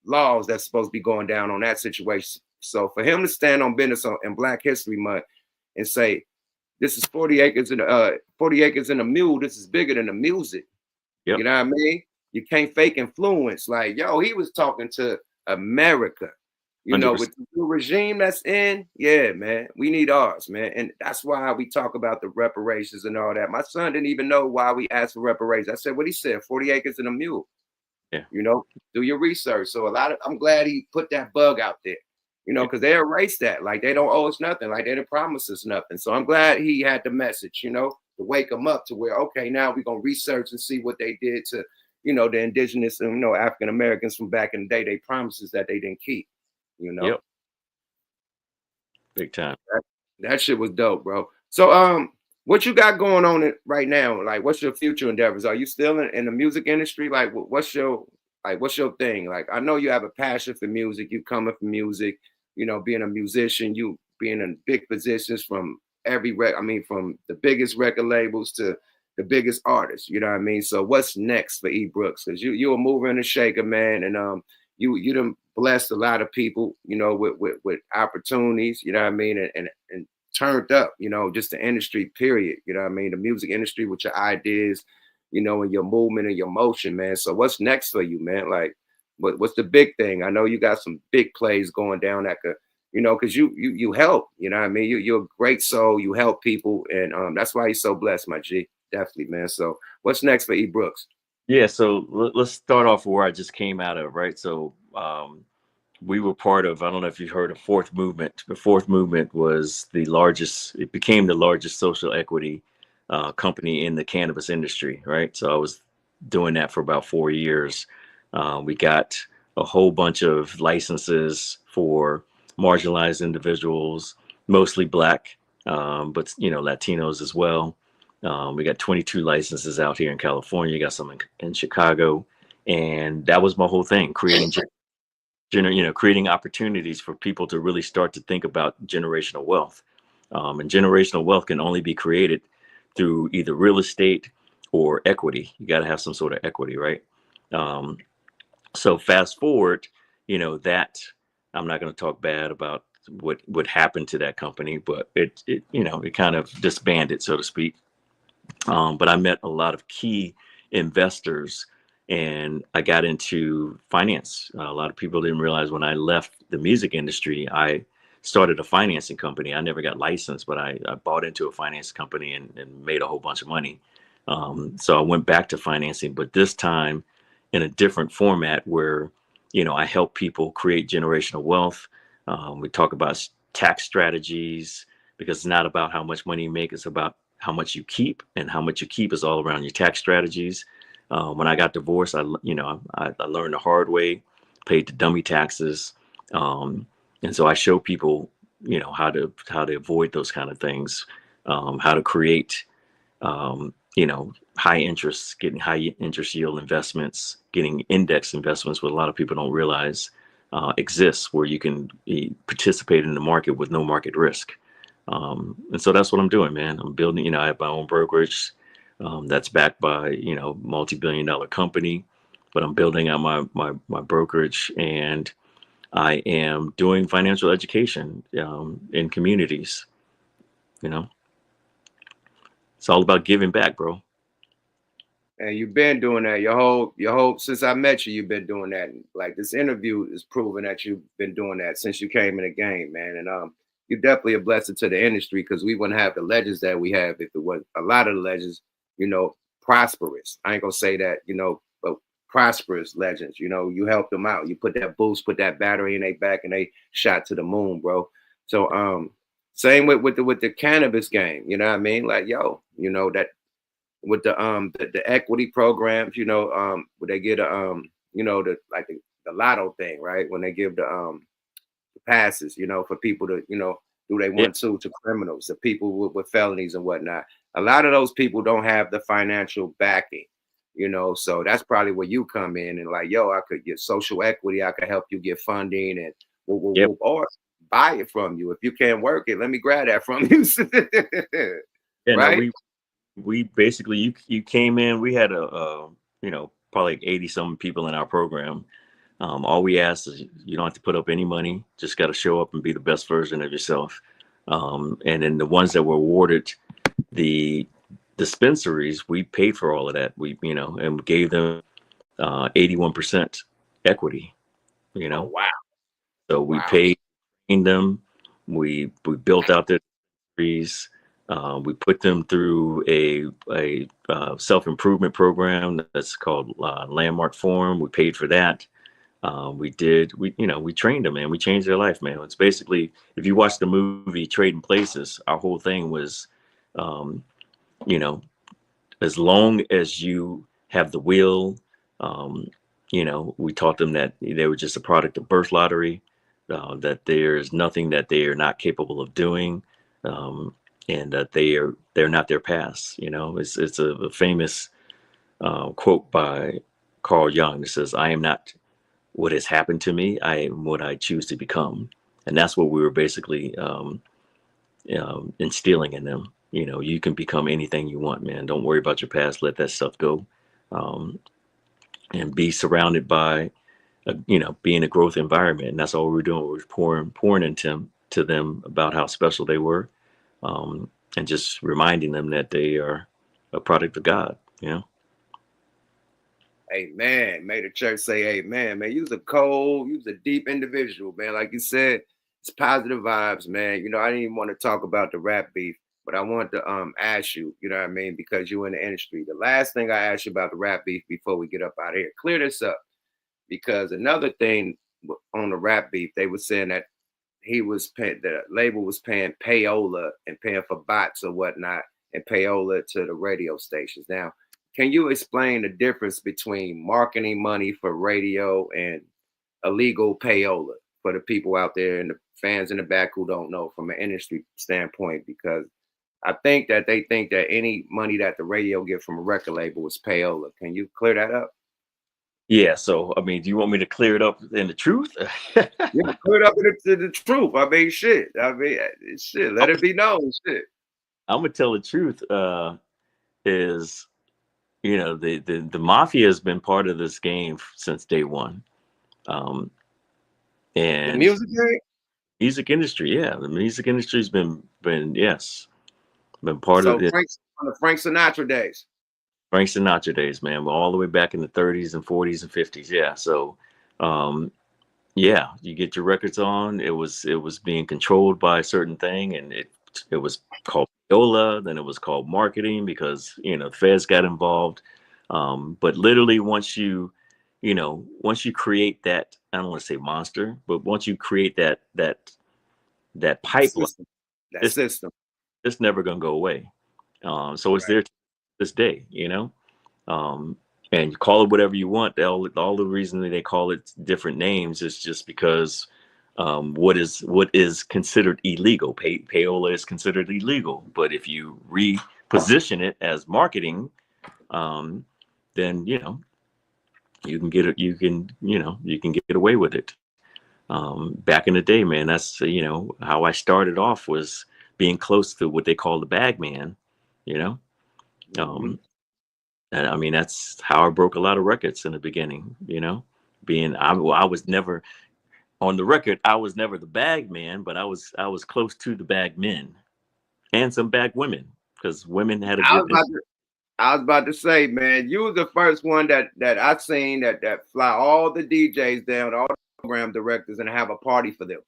laws that's supposed to be going down on that situation. So for him to stand on business in Black History Month and say, this is 40 acres and 40 acres and a mule, this is bigger than the music. Yep. You know what I mean? You can't fake influence. Like, yo, he was talking to America. 100%. With the new regime that's in, yeah, man, we need ours, man. And that's why we talk about the reparations and all that. My son didn't even know why we asked for reparations. I said, what he said, 40 acres and a mule. Yeah. Do your research. So I'm glad he put that bug out there, because they erased that. Like they don't owe us nothing. Like they didn't promise us nothing. So I'm glad he had the message, to wake them up to where, okay, now we're going to research and see what they did to, the indigenous and, African Americans from back in the day. They promises that they didn't keep, Yep. Big time. That shit was dope, bro. So, what you got going on right now? Like, what's your future endeavors? Are you still in the music industry? Like, what's your thing? Like, I know you have a passion for music. You coming from music, being a musician, you being in big positions from from the biggest record labels to the biggest artists. You know what I mean? So, what's next for E Brooks? Because you're a mover and a shaker, man, and you done blessed a lot of people, with opportunities. You know what I mean? And turned up, just the industry, period. You know what I mean? The music industry with your ideas, and your movement and your motion, man. So what's next for you, man? Like, what's the big thing? I know you got some big plays going down that could, because you help, you know what I mean? You're a great soul, you help people, and that's why you're so blessed, my G. Definitely, man. So what's next for E Brooks? Yeah. So let's start off where I just came out of, right? So we were part of, I don't know if you've heard of Fourth Movement. The Fourth Movement it became the largest social equity company in the cannabis industry, right? So I was doing that for about 4 years. We got a whole bunch of licenses for marginalized individuals, mostly Black, but Latinos as well. We got 22 licenses out here in California. Got some in Chicago, and that was my whole thing: creating opportunities for people to really start to think about generational wealth. And generational wealth can only be created through either real estate or equity. You got to have some sort of equity, right? Um, so fast forward, that I'm not going to talk bad about what happened to that company, but it kind of disbanded, so to speak. But I met a lot of key investors and I got into finance. A lot of people didn't realize when I left the music industry, I started a financing company. I never got licensed, but I bought into a finance company and made a whole bunch of money. So I went back to financing, but this time in a different format where, I help people create generational wealth. We talk about tax strategies because it's not about how much money you make, it's about how much you keep, and how much you keep is all around your tax strategies. When I got divorced, I learned the hard way, paid the dummy taxes, and so I show people, how to avoid those kind of things, how to create, high interest, getting high interest yield investments, getting index investments, what a lot of people don't realize exists, where you can participate in the market with no market risk. And so that's what I'm doing, man. I'm building, I have my own brokerage. That's backed by, you know, multi-billion-dollar company. But I'm building out my brokerage, and I am doing financial education in communities. You know, it's all about giving back, bro. And you've been doing that your whole since I met you, you've been doing that. And like this interview is proving that you've been doing that since you came in the game, man. And you're definitely a blessing to the industry because we wouldn't have the legends that we have if it was a lot of the legends, prosperous. I ain't gonna say that, but prosperous legends. You helped them out. You put that boost, put that battery in their back, and they shot to the moon, bro. So same with the cannabis game, you know what I mean? Like, yo, that with the equity programs, where they get the lotto thing, right? When they give the passes, for people to, do they Yeah, want to criminals, the people with felonies and whatnot. A lot of those people don't have the financial backing, so that's probably where you come in and like, yo, I could get social equity, I could help you get funding and yep. or buy it from you. If you can't work it, let me grab that from you. Yeah, no, Right? we basically, you came in. We had you know, probably like 80 some people in our program. All we ask is you don't have to put up any money. Just got to show up and be the best version of yourself. And then the ones that were awarded the dispensaries, we paid for all of that. We, you know, and we gave them 81% equity. You Oh know, wow. so we Wow. paid them. We built out their trees. We put them through a self improvement program that's called Landmark Forum. We paid for that. We trained them, man. We changed their life, man. It's basically, if you watch the movie Trading Places, our whole thing was, um, you know, as long as you have the will, um, we taught them that they were just a product of birth lottery, that there's nothing that they are not capable of doing, um, and that they're not their past. It's a famous quote by Carl Jung that says, "I am not what has happened to me. I am what I choose to become." And that's what we were basically instilling in them. You can become anything you want, man. Don't worry about your past. Let that stuff go, um, and be surrounded by, be in a growth environment. And that's all we were doing. We were pouring into to them about how special they were, and just reminding them that they are a product of God. Amen. May the church say amen, man. You was a deep individual, man. Like you said, it's positive vibes, man. I didn't even want to talk about the rap beef, but I want to ask you, you know what I mean, because you're in the industry. The last thing I asked you about the rap beef before we get up out of here, clear this up. Because another thing on the rap beef, they were saying that the label was paying payola and paying for bots or whatnot and payola to the radio stations. Now, can you explain the difference between marketing money for radio and illegal payola for the people out there and the fans in the back who don't know from an industry standpoint? Because I think that they think that any money that the radio get from a record label is payola. Can you clear that up? Yeah. So, I mean, do you want me to clear it up in the truth? Yeah, clear it up to the truth. I mean, shit. I mean, shit. Let it be known. Shit. I'm gonna tell the truth. Is the mafia has been part of this game since day one. Um, The and music game. music industry, yeah, the music industry's been yes, been part of So it. On the Frank Sinatra days. Frank Sinatra days, man. We're all the way back in the 30s and 40s and 50s. Yeah. So, um, yeah, you get your records on. It was being controlled by a certain thing, and it was called Yola. Then it was called marketing because the feds got involved. But literally, once you create that, I don't want to say monster, but once you create that pipeline, System. That it's system. it's never gonna go away. So it's there to this day. Um, and you call it whatever you want. All the reason that they call it different names is just because what is considered illegal. Payola is considered illegal, but if you reposition it as marketing, um, then you can get it. You can get away with it. Back in the day, man, that's how I started off was being close to what they call the bag man. You know. Mm-hmm. And I mean, that's how I broke a lot of records in the beginning, you know, I was never on the record. I was never the bag man, but I was close to the bag men and some bag women because women had a I was good, about to, I was about to say, man, you was the first one that I seen that fly all the DJs down, all the program directors, and have a party for them.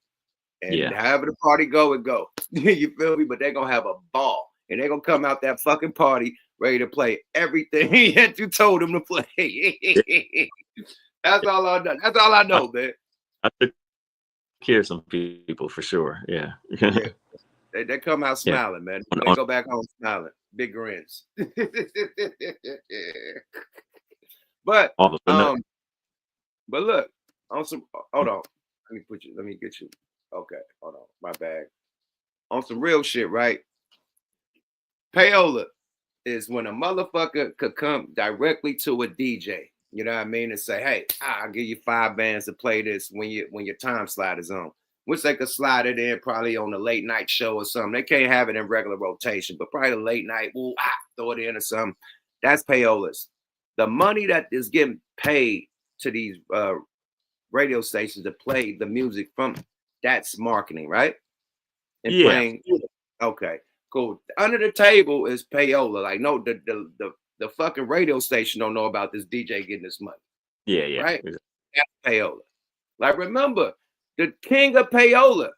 And yeah. however the party go, it go. You feel me? But they're gonna have a ball. And they're gonna come out that fucking party ready to play everything that you told them to play. That's all I know. That's all I I, know, man. I took care of some people for sure. Yeah. Yeah. They come out Yeah. smiling, man. On, They on, go back home smiling. Big grins. but all of them. um, but look, on some hold on. Let me get you. Okay, hold on. My bag. On some real shit, right? Payola is when a motherfucker could come directly to a DJ, you know what I mean, and say, "Hey, I'll give you 5 bands to play this when your time slot is on." Which they could slide it in probably on a late night show or something. They can't have it in regular rotation, but probably a late night, throw it in or something. That's payolas. The money that is getting paid to these radio stations to play the music from, that's marketing, right? And Yeah. playing. Okay, cool. Under the table is payola. Like, no, the fucking radio station don't know about this DJ getting this money, Yeah. Yeah. right? That's payola. Like, remember, the king of payola,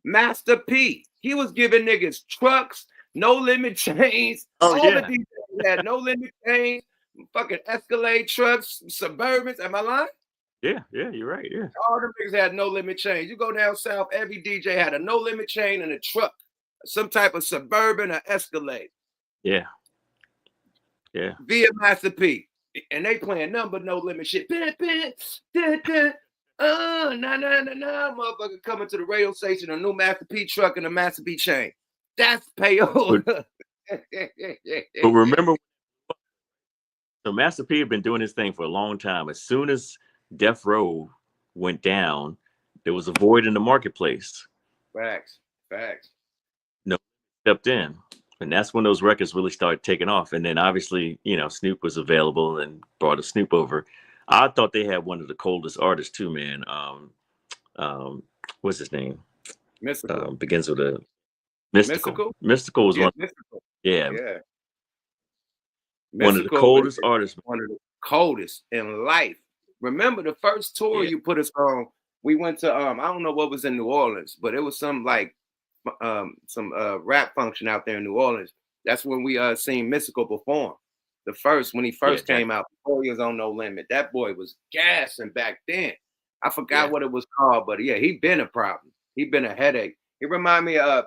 Master P. He was giving niggas trucks, no limit chains. Oh All the yeah. DJs had no limit chains, fucking Escalade trucks, Suburbans. Am I lying? Yeah. Yeah. You're right. Yeah. All the niggas had no limit chains. You go down south, every DJ had a no limit chain and a truck, some type of Suburban or Escalade. Yeah. Yeah. Via Master P. And they playing number no limit shit. Motherfucker coming to the radio station, a new Master P truck and a Master P chain. That's payola. But remember, so Master P had been doing this thing for a long time. As soon as Death Row went down, there was a void in the marketplace. Facts. Facts. No stepped in. And that's when those records really started taking off. And then obviously, you know, Snoop was available and brought a Snoop over. I thought they had one of the coldest artists too, man. What's his name? Mystical. Begins with a Mystical. Mystical? Mystical was Yeah, one. mystical. Yeah, Yeah. one of the Mystical is coldest artists. one of the coldest in life. Remember the first tour Yeah, you put us on? We went to I don't know what was in New Orleans, but it was some like some rap function out there in New Orleans. That's when we seen Mystical perform. The first when he yeah, first came out before he was on No Limit. That boy was gassing back then. I forgot yeah, what it was called, but yeah, he been a problem. He been a headache. He remind me of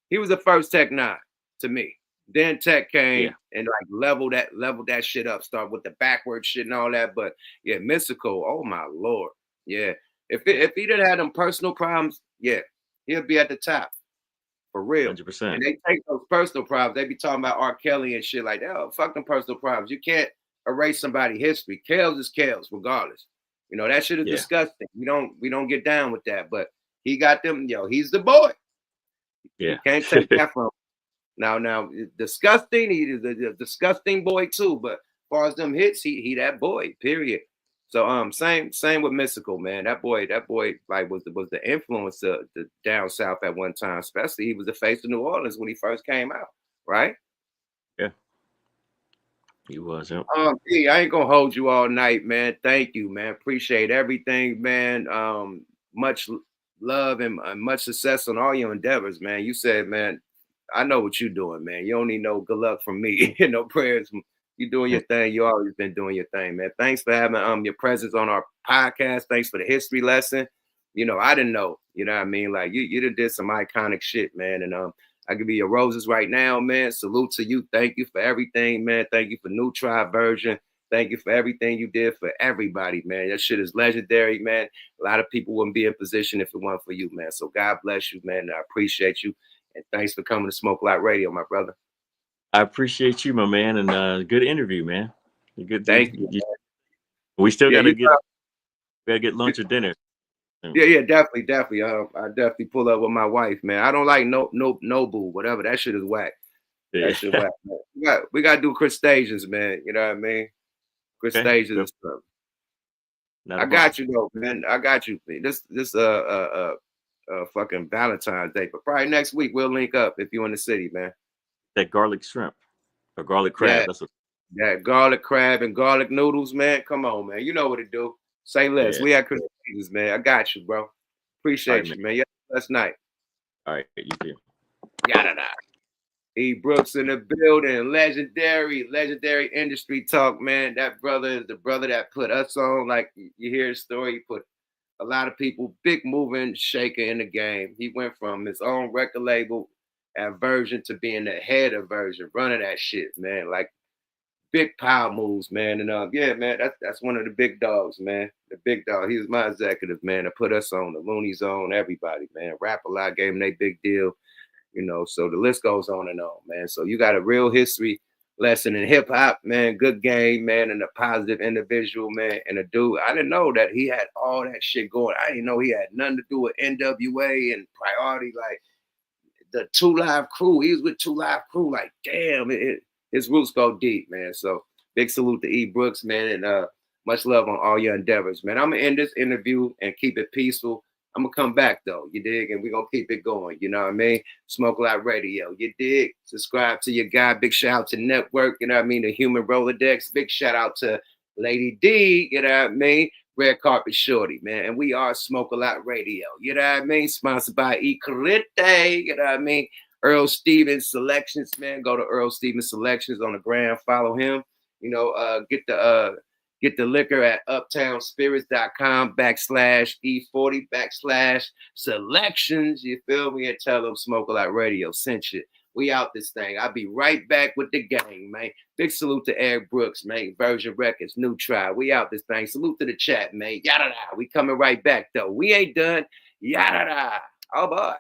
he was the first Tech Nine to me. Then Tech yeah, came and like leveled that shit up, start with the backward shit and all that. But yeah, Mystical, oh my lord. Yeah. If he didn't have them personal problems, yeah, he'll be at the top for real. 100%. And they take those personal problems. They be talking about R. Kelly and shit like that. Oh, fuck them personal problems. You can't erase somebody's history. Kales is Kales, regardless. You know, that shit is Yeah, disgusting. We don't get down with that. But he got them, he's the boy. You yeah, can't take that from him. Now, disgusting. He is a disgusting boy too. But as far as them hits, he that boy. Period. So same with Mystical, man. That boy like was the influence of the down south at one time. Especially he was the face of New Orleans when he first came out, right? yeah. He was. Yep. P, I ain't gonna hold you all night, man. Thank you, man. Appreciate everything, man. Much love and much success on all your endeavors, man. You said, man, I know what you're doing, man. You don't need no good luck from me, no prayers. You doing your thing. You always been doing your thing, man. Thanks for having your presence on our podcast. Thanks for the history lesson. You know, I didn't know. You know what I mean? Like you did some iconic shit, man. And I give you your roses right now, man. Salute to you. Thank you for everything, man. Thank you for NOO-TRYBE version. Thank you for everything you did for everybody, man. That shit is legendary, man. A lot of people wouldn't be in position if it weren't for you, man. So God bless you, man. I appreciate you. And thanks for coming to Smoke Lot Radio, my brother. I appreciate you, my man, and good interview, man. Good. Thank you. We still Yeah, gotta get lunch or dinner. Yeah, definitely. I definitely pull up with my wife, man. I don't like no boo, whatever. That shit is whack. Yeah. That shit whack, man. We got to do crustaceans, man. You know what I mean? Okay. Crustaceans Good. and stuff. Not a I problem. got you though, man. I got you. This fucking Valentine's Day, but probably next week we'll link up if you're in the city, man. That garlic shrimp or garlic Yeah, crab. That's what. that garlic crab and garlic noodles, man. Come on, man. You know what to do. Say less. Yeah. We at Christmas, man. I got you, bro. All right, Appreciate man. you, man. Yeah, last night. All right. You too. Yada da. E. Brooks in the building. Legendary industry talk, man. That brother is the brother that put us on. Like you hear his story, he put a lot of people, big moving shaker in the game. He went from his own record label at Version to being the head of Version, running that shit, man. Like big power moves, man. And yeah, man, that's one of the big dogs, man. The big dog. He was my executive, man, to put us on the Looney Zone, everybody, man. Rap a lot, gave him they big deal, you know. So the list goes on and on, man. So you got a real history lesson in hip hop, man. Good game, man, and a positive individual, man. And a dude, I didn't know that he had all that shit going. I didn't know he had nothing to do with NWA and Priority, like the Two Live Crew. He was with Two Live Crew. Like, damn, his roots go deep, man. So big salute to E. Brooks, man, and much love on all your endeavors, man. I'm gonna end this interview and keep it peaceful. I'm gonna come back though, you dig, and we're gonna keep it going. You know what I mean? Smoke Lot Radio, you dig? Subscribe to your guy. Big shout out to Network, you know what I mean? The Human Rolodex. Big shout out to Lady D, you know what I mean? Red Carpet Shorty, man. And we are Smoke a Lot Radio. You know what I mean? Sponsored by E. Carite, you know what I mean? Earl Stevens Selections, man. Go to Earl Stevens Selections on the gram. Follow him. You know, get the liquor at uptownspirits.com/E40/selections. You feel me? And tell them Smoke a Lot Radio sent you. We out this thing. I'll be right back with the gang, man. Big salute to Eric Brooks, man. Version Records, NOO-TRYBE. We out this thing. Salute to the chat, man. Yada da. We coming right back, though. We ain't done. Yada da. Oh, boy.